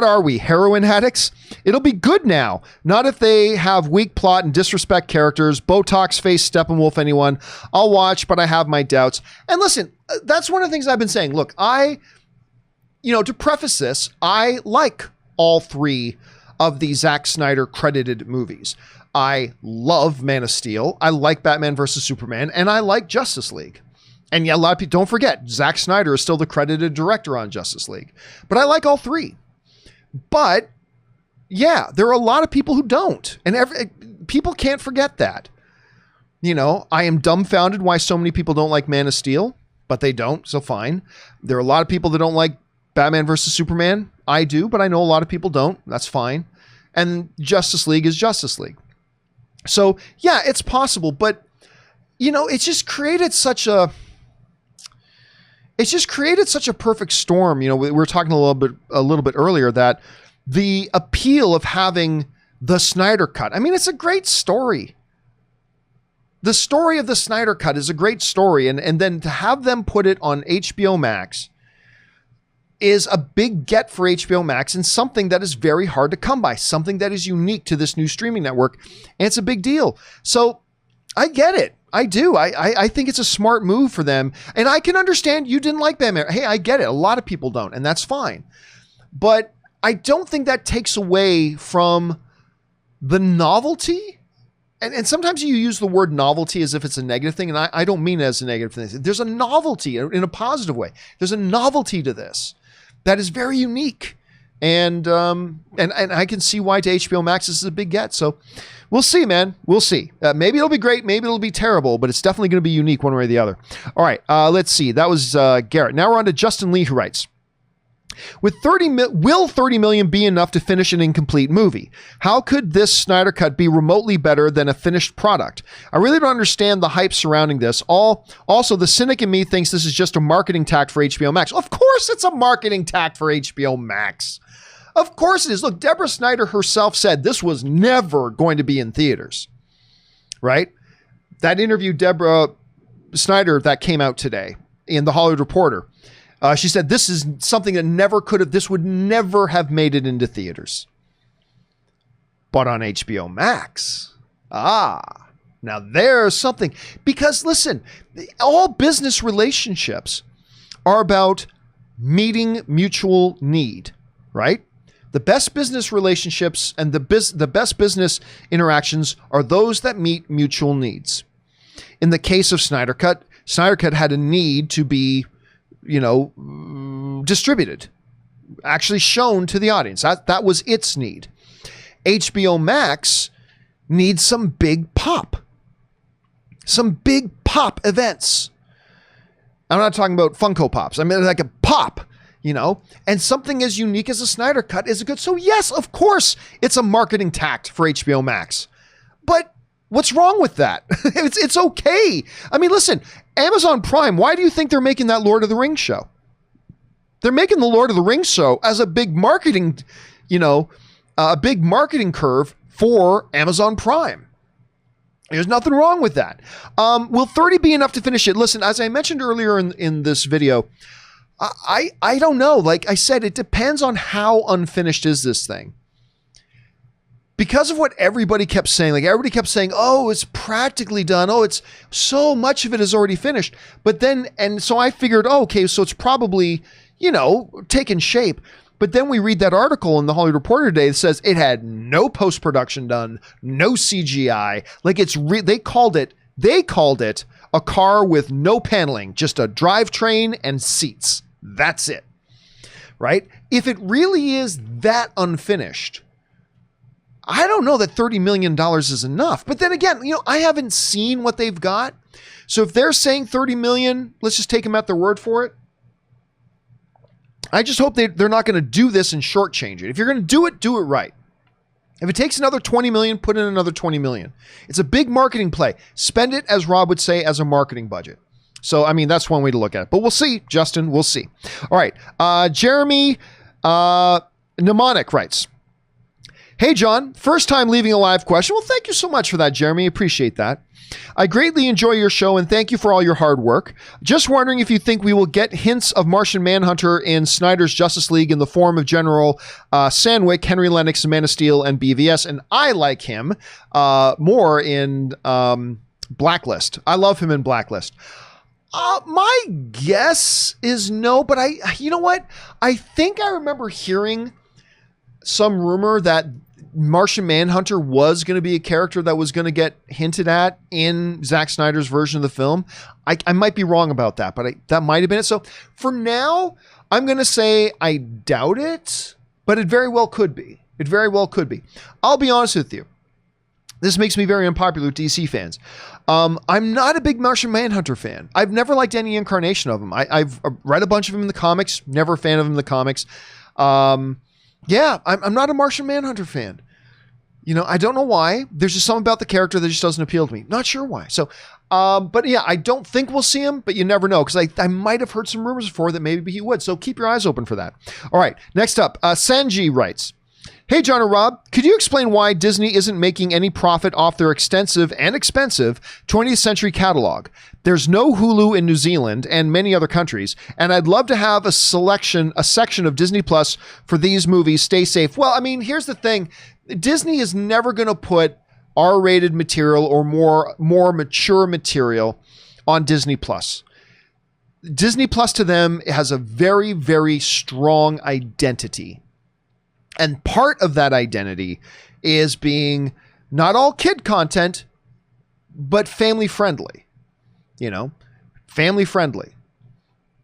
are we, heroin addicts? It'll be good now. Not if they have weak plot and disrespect characters, Botox face Steppenwolf anyone. I'll watch, but I have my doubts. And listen, that's one of the things I've been saying. Look, to preface this, I like all three of the Zack Snyder credited movies. I love Man of Steel. I like Batman vs. Superman, and I like Justice League. And yeah, a lot of people, don't forget, Zack Snyder is still the credited director on Justice League. But I like all three. But yeah, there are a lot of people who don't, and people can't forget that. I am dumbfounded why so many people don't like Man of Steel, but they don't, so fine. There are a lot of people that don't like Batman versus Superman. I do, but I know a lot of people don't. That's fine. And Justice League is Justice League. So yeah, it's possible, but it's just created such a perfect storm. We were talking a little bit earlier that the appeal of having the Snyder Cut. I mean, it's a great story. The story of the Snyder Cut is a great story. And then to have them put it on HBO Max is a big get for HBO Max, and something that is very hard to come by, something that is unique to this new streaming network. And it's a big deal. So I get it. I do. I think it's a smart move for them. And I can understand you didn't like Batman. Hey, I get it. A lot of people don't, and that's fine. But I don't think that takes away from the novelty. And sometimes you use the word novelty as if it's a negative thing, and I don't mean it as a negative thing. There's a novelty in a positive way. There's a novelty to this that is very unique. And I can see why to HBO Max this is a big get. So we'll see, man. We'll see. Maybe it'll be great. Maybe it'll be terrible, but it's definitely going to be unique one way or the other. All right. Let's see. That was Garrett. Now we're on to Justin Lee, who writes, will 30 million be enough to finish an incomplete movie? How could this Snyder Cut be remotely better than a finished product? I really don't understand the hype surrounding this. Also, the cynic in me thinks this is just a marketing tact for HBO Max. Of course it's a marketing tact for HBO Max. Of course it is. Look, Deborah Snyder herself said this was never going to be in theaters, right? That interview, Deborah Snyder, that came out today in The Hollywood Reporter. She said this is something that this would never have made it into theaters. But on HBO Max, now there's something. Because listen, all business relationships are about meeting mutual need, right? The best business relationships and the best business interactions are those that meet mutual needs. In the case of Snyder Cut had a need to be, distributed, actually shown to the audience. That was its need. HBO Max needs some big pop events. I'm not talking about Funko Pops. I mean, like a pop. And something as unique as a Snyder Cut is good. So yes, of course, it's a marketing tact for HBO Max. But what's wrong with that? It's okay. I mean, listen, Amazon Prime, why do you think they're making that Lord of the Rings show? They're making the Lord of the Rings show as a big marketing, curve for Amazon Prime. There's nothing wrong with that. Will 30 be enough to finish it? Listen, as I mentioned earlier in this video, I don't know. Like I said, it depends on how unfinished is this thing. Because of what everybody kept saying, everybody kept saying, oh, it's practically done. Oh, it's so much of it is already finished. But then, and so I figured, oh, okay, so it's probably, taken shape. But then we read that article in the Hollywood Reporter today that says it had no post-production done, no CGI. They called it a car with no paneling, just a drivetrain and seats. That's it, right? If it really is that unfinished, I don't know that $30 million is enough. But then again, I haven't seen what they've got. So if they're saying 30 million, let's just take them at their word for it. I just hope they're not going to do this and shortchange it. If you're going to do it right. If it takes another 20 million, put in another 20 million. It's a big marketing play. Spend it, as Rob would say, as a marketing budget. So, I mean, that's one way to look at it. But we'll see, Justin. We'll see. All right. Jeremy Mnemonic writes, "Hey, John. First time leaving a live question." Well, thank you so much for that, Jeremy. Appreciate that. "I greatly enjoy your show and thank you for all your hard work. Just wondering if you think we will get hints of Martian Manhunter in Snyder's Justice League in the form of General Sandwick, Henry Lennox, Man of Steel, and BVS. And I like him more in Blacklist. I love him in Blacklist." My guess is no, but you know what? I think I remember hearing some rumor that Martian Manhunter was going to be a character that was going to get hinted at in Zack Snyder's version of the film. I might be wrong about that, but that might have been it. So for now, I'm going to say I doubt it, but it very well could be. It very well could be. I'll be honest with you. This makes me very unpopular with DC fans. I'm not a big Martian Manhunter fan. I've never liked any incarnation of him. I've read a bunch of him in the comics, never a fan of him in the comics. Yeah, I'm not a Martian Manhunter fan. You know, I don't know why. There's just something about the character that just doesn't appeal to me. Not sure why. So, but yeah, I don't think we'll see him, but you never know, because I might have heard some rumors before that maybe he would. So keep your eyes open for that. All right, next up, Sanji writes, "Hey, John and Rob, could you explain why Disney isn't making any profit off their extensive and expensive 20th century catalog? There's no Hulu in New Zealand and many other countries, and I'd love to have a section of Disney Plus for these movies. Stay safe." Well, I mean, here's the thing. Disney is never going to put R-rated material or more mature material on Disney Plus. Disney Plus to them has a very, very strong identity. And part of that identity is being not all kid content, but family friendly. You know, family friendly.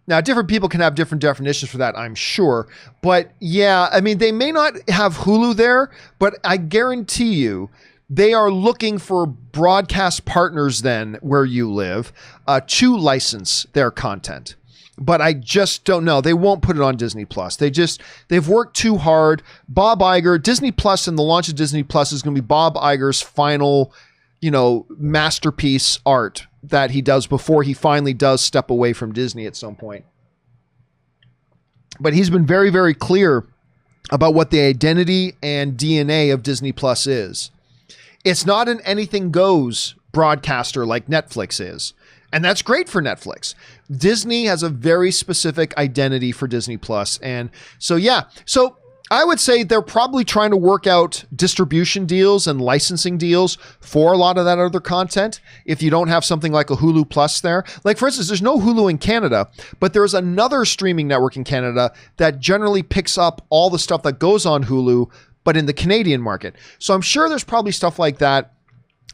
Now, different people can have different definitions for that, I'm sure. But yeah, I mean, they may not have Hulu there, but I guarantee you they are looking for broadcast partners then where you live to license their content. But I just don't know. They won't put it on Disney Plus. They've worked too hard. Bob Iger, Disney Plus, and the launch of Disney Plus is going to be Bob Iger's final, masterpiece art that he does before he finally does step away from Disney at some point. But he's been very, very clear about what the identity and DNA of Disney Plus is. It's not an anything goes broadcaster like Netflix is. And that's great for Netflix. Disney has a very specific identity for Disney Plus. And so, yeah. So I would say they're probably trying to work out distribution deals and licensing deals for a lot of that other content. If you don't have something like a Hulu Plus there, like for instance, there's no Hulu in Canada, but there's another streaming network in Canada that generally picks up all the stuff that goes on Hulu, but in the Canadian market. So I'm sure there's probably stuff like that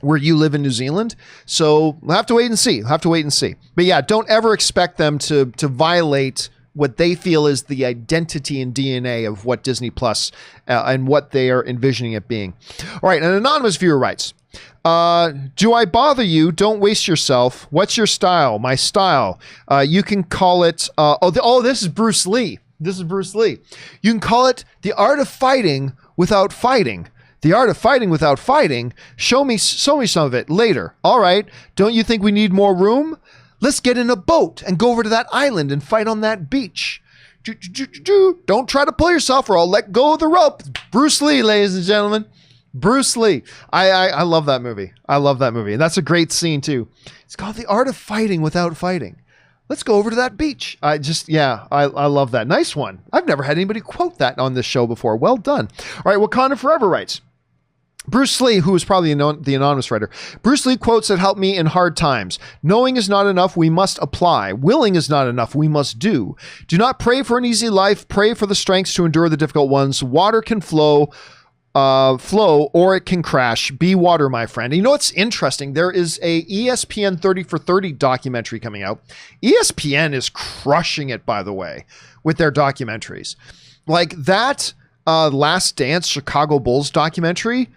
where you live in New Zealand. So we'll have to wait and see. But yeah, don't ever expect them to violate what they feel is the identity and DNA of what Disney Plus and what they are envisioning it being. All right, an anonymous viewer writes, "Do I bother you? Don't waste yourself. What's your style? My style. You can call it, this is Bruce Lee. You can call it the art of fighting without fighting. The art of fighting without fighting. Show me some of it later. All right. Don't you think we need more room? Let's get in a boat and go over to that island and fight on that beach. Don't try to pull yourself or I'll let go of the rope." Bruce Lee, ladies and gentlemen. Bruce Lee. I love that movie. And that's a great scene too. It's called The Art of Fighting Without Fighting. Let's go over to that beach. I love that. Nice one. I've never had anybody quote that on this show before. Well done. All right, Wakanda Forever writes, Bruce Lee, who is probably the anonymous writer. "Bruce Lee quotes that help me in hard times. Knowing is not enough, we must apply. Willing is not enough, we must do. Do not pray for an easy life. Pray for the strengths to endure the difficult ones. Water can flow or it can crash. Be water, my friend." And you know what's interesting? There is a ESPN 30 for 30 documentary coming out. ESPN is crushing it, by the way, with their documentaries. Like that Last Dance Chicago Bulls documentary,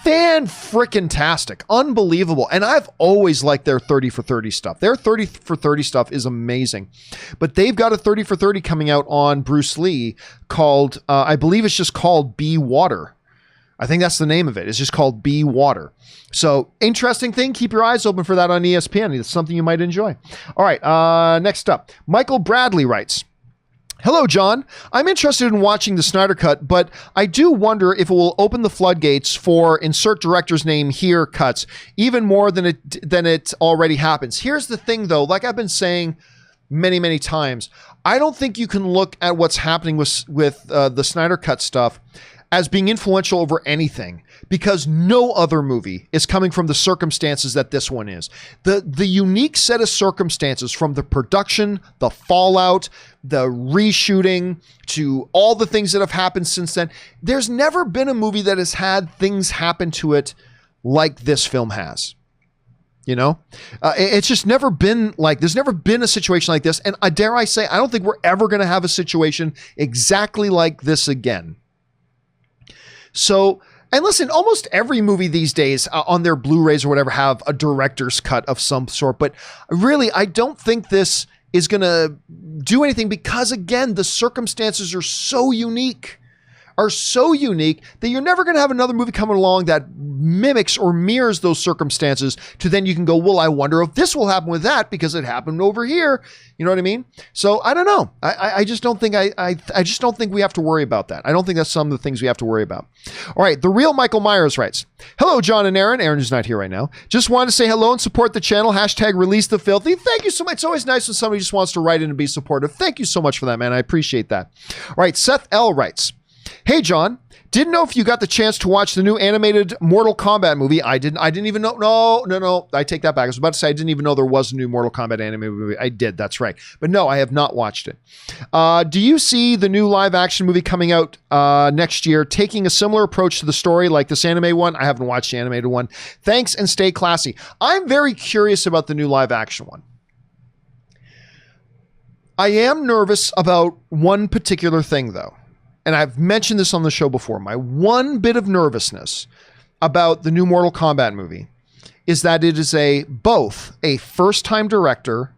fan-frickin-tastic, unbelievable. And I've always liked their 30 for 30 stuff. Their 30 for 30 stuff is amazing. But they've got a 30 for 30 coming out on Bruce Lee called, I believe it's just called Be Water. I think that's the name of it. It's just called Be Water. So interesting thing. Keep your eyes open for that on ESPN. It's something you might enjoy. All right. Next up, Michael Bradley writes, hello, John. I'm interested in watching the Snyder Cut, but I do wonder if it will open the floodgates for insert director's name here cuts even more than it already happens. Here's the thing, though. Like I've been saying many, many times, I don't think you can look at what's happening with the Snyder Cut stuff as being influential over anything, because no other movie is coming from the circumstances that this one is. The unique set of circumstances, from the production, the fallout, the reshooting, to all the things that have happened since then. There's never been a movie that has had things happen to it like this film has. You know, it's just never been like, there's never been a situation like this. And dare I say, I don't think we're ever going to have a situation exactly like this again. So, and listen, almost every movie these days on their Blu-rays or whatever have a director's cut of some sort. But really, I don't think this is going to do anything, because, again, the circumstances are so unique that you're never going to have another movie coming along that mimics or mirrors those circumstances to then you can go, well, I wonder if this will happen with that because it happened over here. You know what I mean? So I don't know. I just don't think I just don't think we have to worry about that. I don't think that's some of the things we have to worry about. All right. The real Michael Myers writes, hello, John and Aaron. Aaron is not here right now. Just wanted to say hello and support the channel. # release the filthy. Thank you so much. It's always nice when somebody just wants to write in and be supportive. Thank you so much for that, man. I appreciate that. All right. Seth L writes, hey, John, didn't know if you got the chance to watch the new animated Mortal Kombat movie. I didn't even know. No. I take that back. I was about to say I didn't even know there was a new Mortal Kombat animated movie. I did. That's right. But no, I have not watched it. Do you see the new live action movie coming out next year taking a similar approach to the story like this anime one? I haven't watched the animated one. Thanks and stay classy. I'm very curious about the new live action one. I am nervous about one particular thing, though. And I've mentioned this on the show before. My one bit of nervousness about the new Mortal Kombat movie is that it is both a first-time director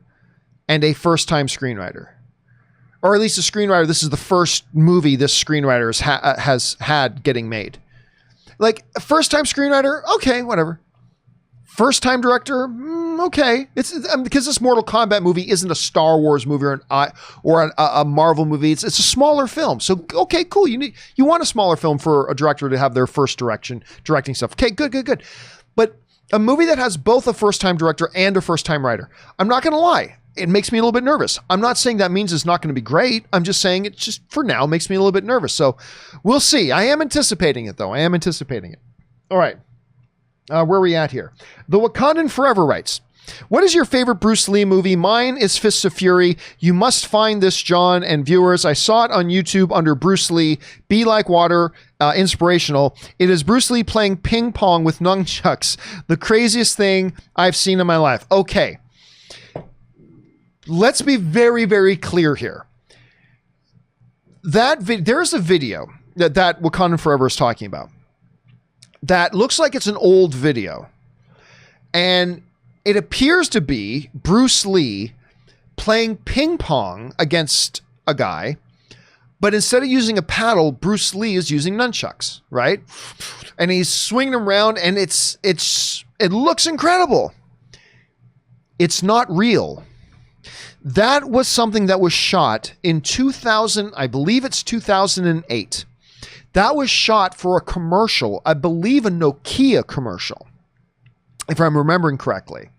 and a first-time screenwriter. Or at least a screenwriter. This is the first movie this screenwriter has had getting made. Like, a first-time screenwriter, okay, whatever. First-time director, okay. It's because this Mortal Kombat movie isn't a Star Wars movie or a Marvel movie. It's a smaller film. So, okay, cool. You want a smaller film for a director to have their first directing stuff. Okay, good. But a movie that has both a first-time director and a first-time writer, I'm not going to lie, it makes me a little bit nervous. I'm not saying that means it's not going to be great. I'm just saying it just, for now, makes me a little bit nervous. So, we'll see. I am anticipating it, though. All right. Where are we at here? The Wakandan Forever writes, what is your favorite Bruce Lee movie? Mine is Fists of Fury. You must find this, John and viewers. I saw it on YouTube under Bruce Lee, Be Like Water, inspirational. It is Bruce Lee playing ping pong with nunchucks. The craziest thing I've seen in my life. Okay. Let's be very, very clear here. There's a video that Wakandan Forever is talking about that looks like it's an old video. And it appears to be Bruce Lee playing ping pong against a guy, but instead of using a paddle, Bruce Lee is using nunchucks, right? And he's swinging them around, and it looks incredible. It's not real. That was something that was shot in 2000, I believe it's 2008. That was shot for a commercial, I believe a Nokia commercial, if I'm remembering correctly.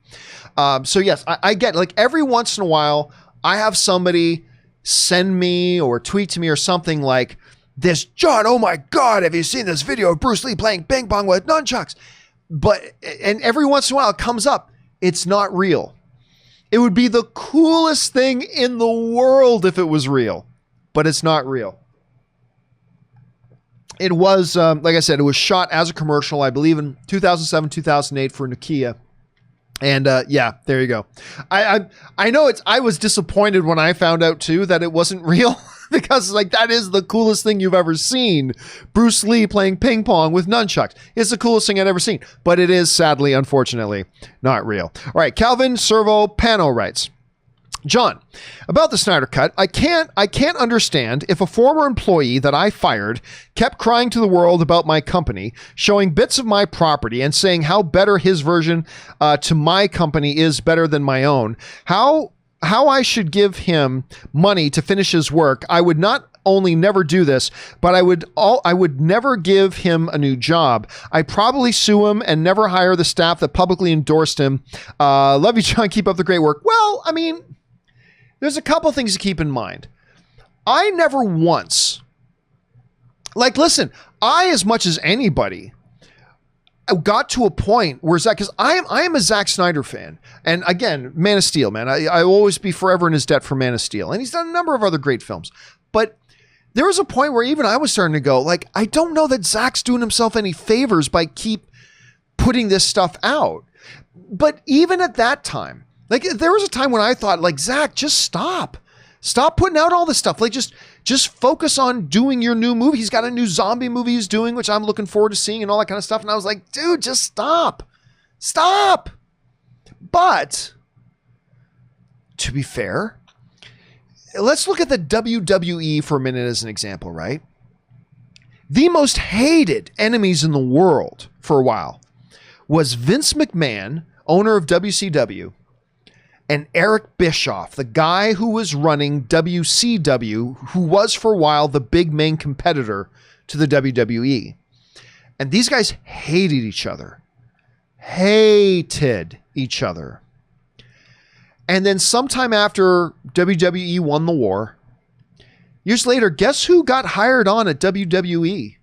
So yes, I get, like, every once in a while, I have somebody send me or tweet to me or something like this, John, oh my God, have you seen this video of Bruce Lee playing ping pong with nunchucks? And every once in a while it comes up, it's not real. It would be the coolest thing in the world if it was real, but it's not real. It was, like I said, it was shot as a commercial, I believe in 2007, 2008 for Nokia. And yeah, there you go. I know I was disappointed when I found out too that it wasn't real because like that is the coolest thing you've ever seen. Bruce Lee playing ping pong with nunchucks. It's the coolest thing I've ever seen, but it is sadly, unfortunately, not real. All right, Calvin Servo Pano writes, John, about the Snyder Cut, I can't understand if a former employee that I fired kept crying to the world about my company, showing bits of my property and saying how better his version to my company is better than my own. How I should give him money to finish his work. I would not only never do this, but I would never give him a new job. I'd probably sue him and never hire the staff that publicly endorsed him. Love you, John. Keep up the great work. Well, I mean, there's a couple things to keep in mind. I never once, like, listen, I, as much as anybody, got to a point where Zack, because I am a Zack Snyder fan. And again, Man of Steel, man, I will always be forever in his debt for Man of Steel. And he's done a number of other great films. But there was a point where even I was starting to go, like, I don't know that Zack's doing himself any favors by keep putting this stuff out. But even at that time, like, there was a time when I thought, like, Zack, just stop putting out all this stuff. Like, just focus on doing your new movie. He's got a new zombie movie he's doing, which I'm looking forward to seeing and all that kind of stuff. And I was like, dude, just stop. But to be fair, let's look at the WWE for a minute as an example, right? The most hated enemies in the world for a while was Vince McMahon, owner of WCW, and Eric Bischoff, the guy who was running WCW, who was for a while the big main competitor to the WWE. And these guys hated each other. And then sometime after WWE won the war, years later, guess who got hired on at WWE?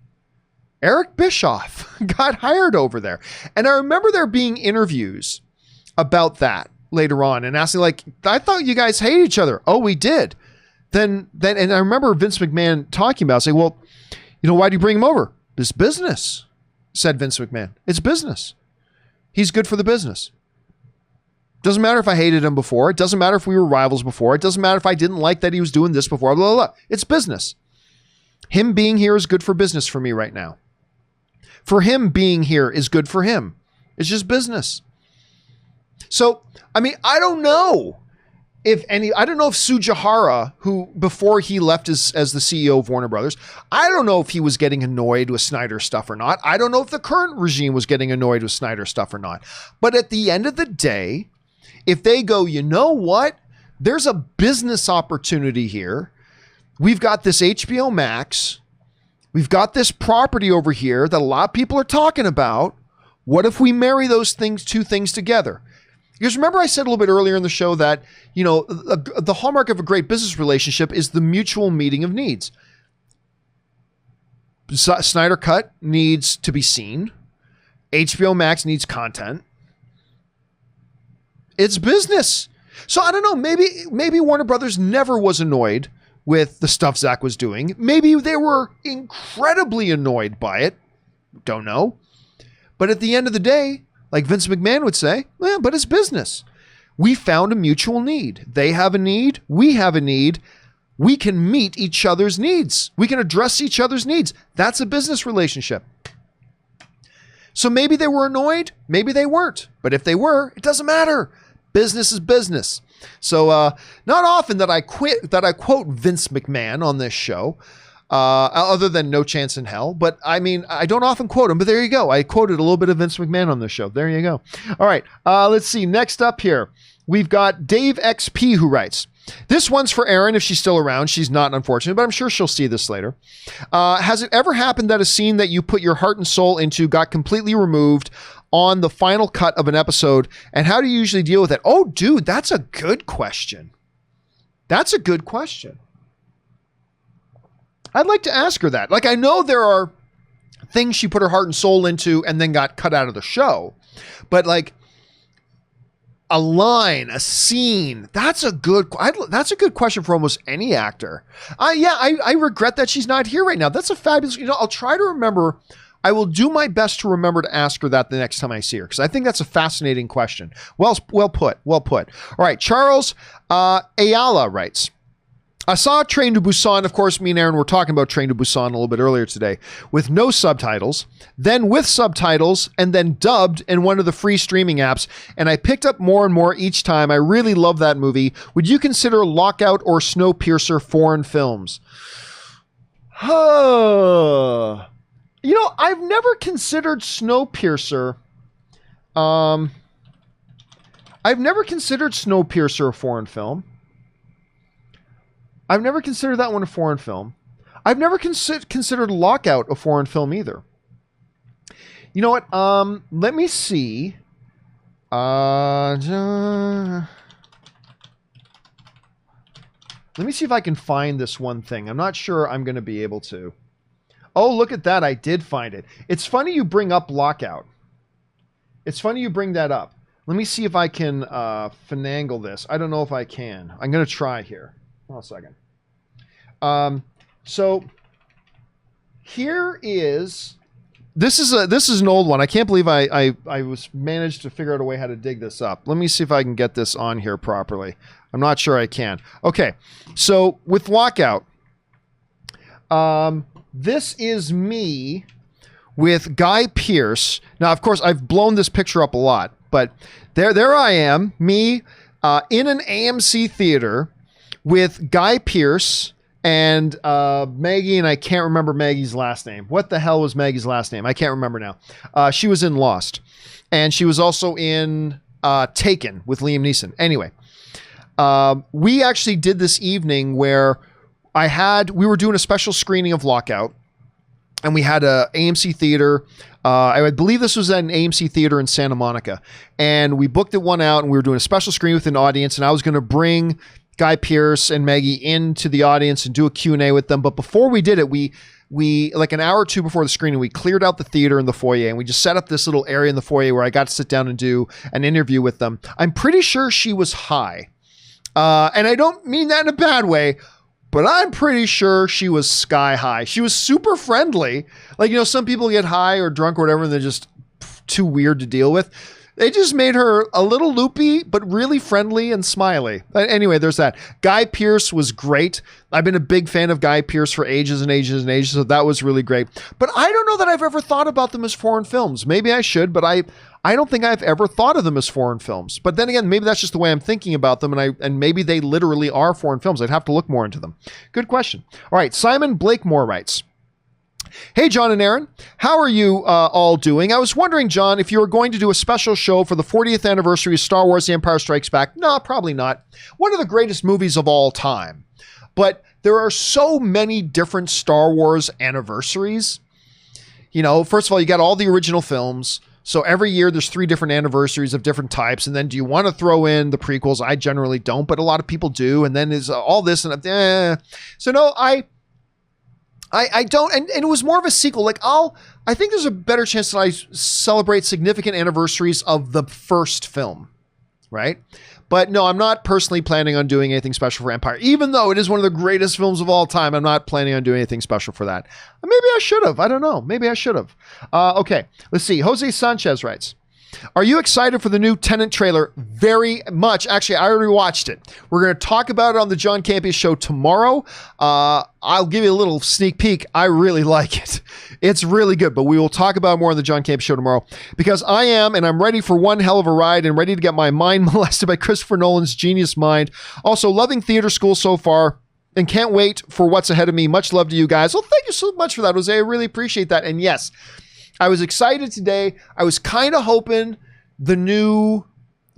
Eric Bischoff got hired over there. And I remember there being interviews about that later on and asking, like, I thought you guys hate each other. Oh, we did. Then, and I remember Vince McMahon talking about, saying, well, you know, why do you bring him over? It's business, said Vince McMahon. It's business. He's good for the business. Doesn't matter if I hated him before. It doesn't matter if we were rivals before. It doesn't matter if I didn't like that he was doing this before, blah, blah, blah. It's business. Him being here is good for business for me right now. For him being here is good for him. It's just business. So, I mean, I don't know if Sujihara, who before he left as the CEO of Warner Brothers, I don't know if he was getting annoyed with Snyder stuff or not. I don't know if the current regime was getting annoyed with Snyder stuff or not. But at the end of the day, if they go, you know what? There's a business opportunity here. We've got this HBO Max. We've got this property over here that a lot of people are talking about. What if we marry those two things together? Because remember I said a little bit earlier in the show that, you know, the hallmark of a great business relationship is the mutual meeting of needs. Snyder Cut needs to be seen. HBO Max needs content. It's business. So I don't know, maybe Warner Brothers never was annoyed with the stuff Zack was doing. Maybe they were incredibly annoyed by it. Don't know. But at the end of the day, like Vince McMahon would say, but it's business. We found a mutual need. They have a need. We have a need. We can meet each other's needs. We can address each other's needs. That's a business relationship. So maybe they were annoyed. Maybe they weren't. But if they were, it doesn't matter. Business is business. So not often that I quote Vince McMahon on this show, other than No Chance in Hell. But I mean, I don't often quote him, but there you go. I quoted a little bit of Vince McMahon on this show. There you go. All right. Let's see. Next up here, we've got Dave XP who writes, this one's for Erin if she's still around. She's not, unfortunately, but I'm sure she'll see this later. Has it ever happened that a scene that you put your heart and soul into got completely removed on the final cut of an episode? And how do you usually deal with it? Oh, dude, that's a good question. That's a good question. I'd like to ask her that. Like, I know there are things she put her heart and soul into and then got cut out of the show, but like a line, a scene, that's a good question for almost any actor. I regret that she's not here right now. That's a fabulous, I'll try to remember. I will do my best to remember to ask her that the next time I see her, because I think that's a fascinating question. Well put. All right. Charles Ayala writes, I saw Train to Busan. Of course, me and Aaron were talking about Train to Busan a little bit earlier today, with no subtitles, then with subtitles, and then dubbed in one of the free streaming apps. And I picked up more and more each time. I really love that movie. Would you consider Lockout or Snowpiercer foreign films? I've never considered Snowpiercer. I've never considered Snowpiercer a foreign film. I've never considered that one a foreign film. I've never considered Lockout a foreign film either. You know what? Let me see. Let me see if I can find this one thing. I'm not sure I'm going to be able to. Oh, look at that. I did find it. It's funny you bring up Lockout. It's funny you bring that up. Let me see if I can finagle this. I don't know if I can. I'm going to try here. Hold on a second. So here is... This is an old one. I can't believe I managed to figure out a way how to dig this up. Let me see if I can get this on here properly. I'm not sure I can. Okay, so with Lockout, this is me with Guy Pearce. Now, of course, I've blown this picture up a lot, but there I am, me in an AMC theater with Guy Pearce and Maggie, and I can't remember Maggie's last name. What the hell was Maggie's last name? I can't remember now. She was in Lost, and she was also in Taken with Liam Neeson. Anyway, we actually did this evening where we were doing a special screening of Lockout, and we had a AMC theater. I believe this was at an AMC theater in Santa Monica, and we booked it one out, and we were doing a special screen with an audience, and I was going to bring Guy Pearce and Maggie into the audience and do a Q&A with them. But before we did it, we like an hour or two before the screening, we cleared out the theater in the foyer, and we just set up this little area in the foyer where I got to sit down and do an interview with them. I'm pretty sure she was high. And I don't mean that in a bad way, but I'm pretty sure she was sky high. She was super friendly. Like, some people get high or drunk or whatever, and they're just too weird to deal with. They just made her a little loopy, but really friendly and smiley. Anyway, there's that. Guy Pearce was great. I've been a big fan of Guy Pearce for ages and ages and ages, so that was really great. But I don't know that I've ever thought about them as foreign films. Maybe I should, but I don't think I've ever thought of them as foreign films. But then again, maybe that's just the way I'm thinking about them, and maybe they literally are foreign films. I'd have to look more into them. Good question. All right, Simon Blakemore writes, "Hey, John and Aaron, how are you all doing? I was wondering, John, if you were going to do a special show for the 40th anniversary of Star Wars The Empire Strikes Back. No, probably not. One of the greatest movies of all time. But there are so many different Star Wars anniversaries. First of all, you got all the original films. So every year there's 3 different anniversaries of different types. And then do you want to throw in the prequels? I generally don't, but a lot of people do. And then is all this and So no, I don't, and it was more of a sequel. I think there's a better chance that I celebrate significant anniversaries of the first film, right? But no, I'm not personally planning on doing anything special for Empire, even though it is one of the greatest films of all time. I'm not planning on doing anything special for that. Maybe I should have. I don't know. Maybe I should have. Okay, let's see. Jose Sanchez writes, "Are you excited for the new Tenet trailer?" Very much. Actually, I already watched it. We're going to talk about it on the John Campea Show tomorrow. I'll give you a little sneak peek. I really like it. It's really good, but we will talk about it more on the John Campea Show tomorrow, because I'm ready for one hell of a ride and ready to get my mind molested by Christopher Nolan's genius mind. Also, loving theater school so far and can't wait for what's ahead of me. Much love to you guys. Well, thank you so much for that, Jose. I really appreciate that. And yes, I was excited today. I was kind of hoping the new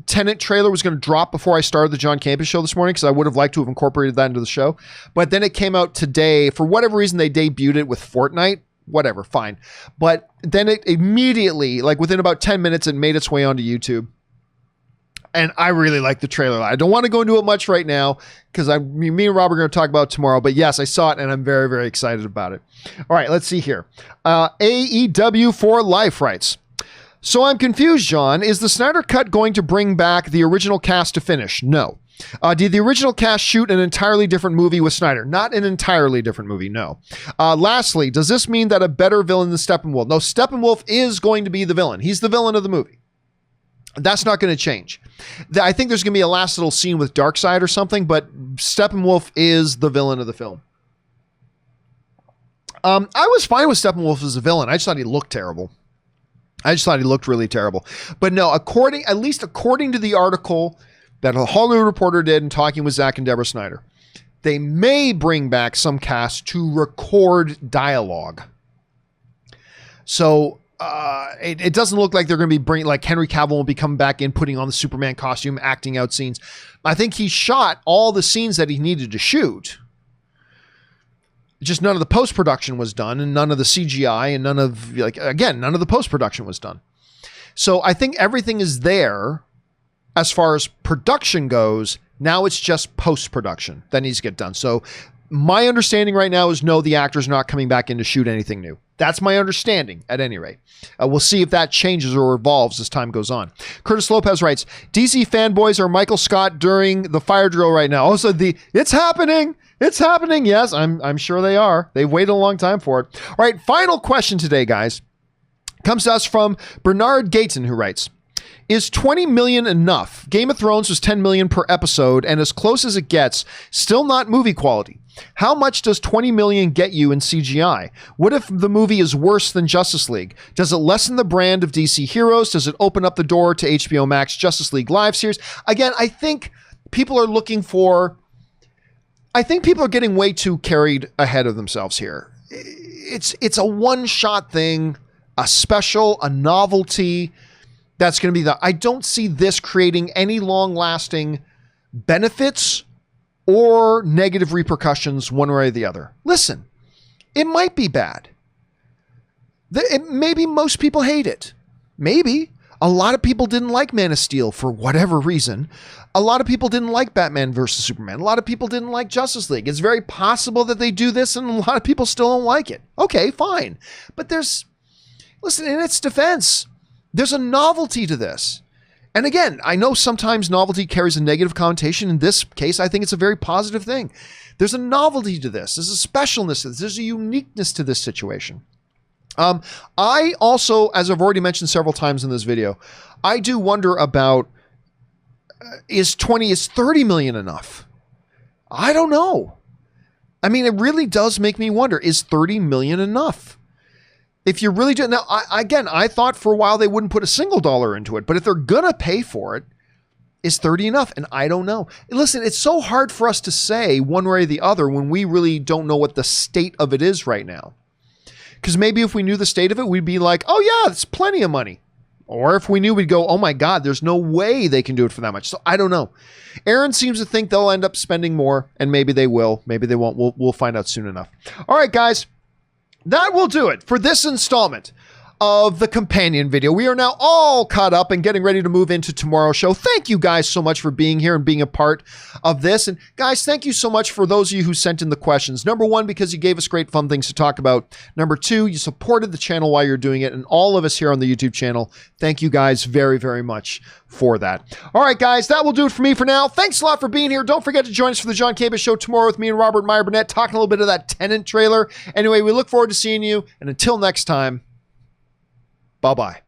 Tenet trailer was going to drop before I started the John Campea Show this morning, because I would have liked to have incorporated that into the show. But then it came out today. For whatever reason, they debuted it with Fortnite. Whatever, fine. But then it immediately, within about 10 minutes, it made its way onto YouTube. And I really like the trailer. I don't want to go into it much right now, because me and Rob are going to talk about it tomorrow. But yes, I saw it, and I'm very, very excited about it. All right, let's see here. AEW for Life writes, "So I'm confused, John. Is the Snyder Cut going to bring back the original cast to finish?" No. Did the original cast shoot an entirely different movie with Snyder? Not an entirely different movie, no. Lastly, does this mean that a better villain than Steppenwolf? No, Steppenwolf is going to be the villain. He's the villain of the movie. That's not going to change. I think there's going to be a last little scene with Darkseid or something, but Steppenwolf is the villain of the film. I was fine with Steppenwolf as a villain. I just thought he looked terrible. I just thought he looked really terrible. But no, at least according to the article that a Hollywood Reporter did in talking with Zack and Deborah Snyder, they may bring back some cast to record dialogue. So it doesn't look like they're going to be bringing, like Henry Cavill will be coming back in, putting on the Superman costume, acting out scenes. I think he shot all the scenes that he needed to shoot. Just none of the post-production was done, and none of the CGI, and none of the post-production was done. So I think everything is there as far as production goes. Now it's just post-production that needs to get done. So my understanding right now is no, the actors are not coming back in to shoot anything new. That's my understanding at any rate. We'll see if that changes or evolves as time goes on. Curtis Lopez writes, DC fanboys are Michael Scott during the fire drill right now. Also, it's happening. It's happening. Yes, I'm sure they are. They've waited a long time for it. All right, final question today, guys. Comes to us from Bernard Gayton, who writes, is 20 million enough? Game of Thrones was 10 million per episode, and as close as it gets, still not movie quality. How much does 20 million get you in CGI? What if the movie is worse than Justice League? Does it lessen the brand of DC heroes? Does it open up the door to HBO Max Justice League live series? Again, I think people are getting way too carried ahead of themselves here. It's a one-shot thing, a special, a novelty. That's going to be I don't see this creating any long-lasting benefits or negative repercussions one way or the other. Listen, it might be bad. Maybe most people hate it. Maybe. A lot of people didn't like Man of Steel for whatever reason. A lot of people didn't like Batman versus Superman. A lot of people didn't like Justice League. It's very possible that they do this and a lot of people still don't like it. Okay, fine. But listen, in its defense, there's a novelty to this. And again, I know sometimes novelty carries a negative connotation. In this case, I think it's a very positive thing. There's a novelty to this. There's a specialness to this. There's a uniqueness to this situation. I also, as I've already mentioned several times in this video, I do wonder about, is 30 million enough? I don't know. I mean, it really does make me wonder, is 30 million enough? If you're really doing, now, I thought for a while they wouldn't put a single dollar into it, but if they're going to pay for it, is 30 enough? And I don't know. Listen, it's so hard for us to say one way or the other when we really don't know what the state of it is right now. Because maybe if we knew the state of it, we'd be like, oh yeah, it's plenty of money. Or if we knew, we'd go, oh my God, there's no way they can do it for that much. So I don't know. Aaron seems to think they'll end up spending more, and maybe they will. Maybe they won't. We'll find out soon enough. All right, guys. That will do it for this installment of the companion video. We are now all caught up and getting ready to move into tomorrow's show. Thank you guys so much for being here and being a part of this. And guys, thank you so much for those of you who sent in the questions. Number one, because you gave us great fun things to talk about. Number two, you supported the channel while you're doing it. And all of us here on the YouTube channel, thank you guys very, very much for that. All right, guys, that will do it for me for now. Thanks a lot for being here. Don't forget to join us for the John Campea Show tomorrow with me and Robert Meyer Burnett, talking a little bit of that Tenet trailer. Anyway, we look forward to seeing you. And until next time, bye-bye.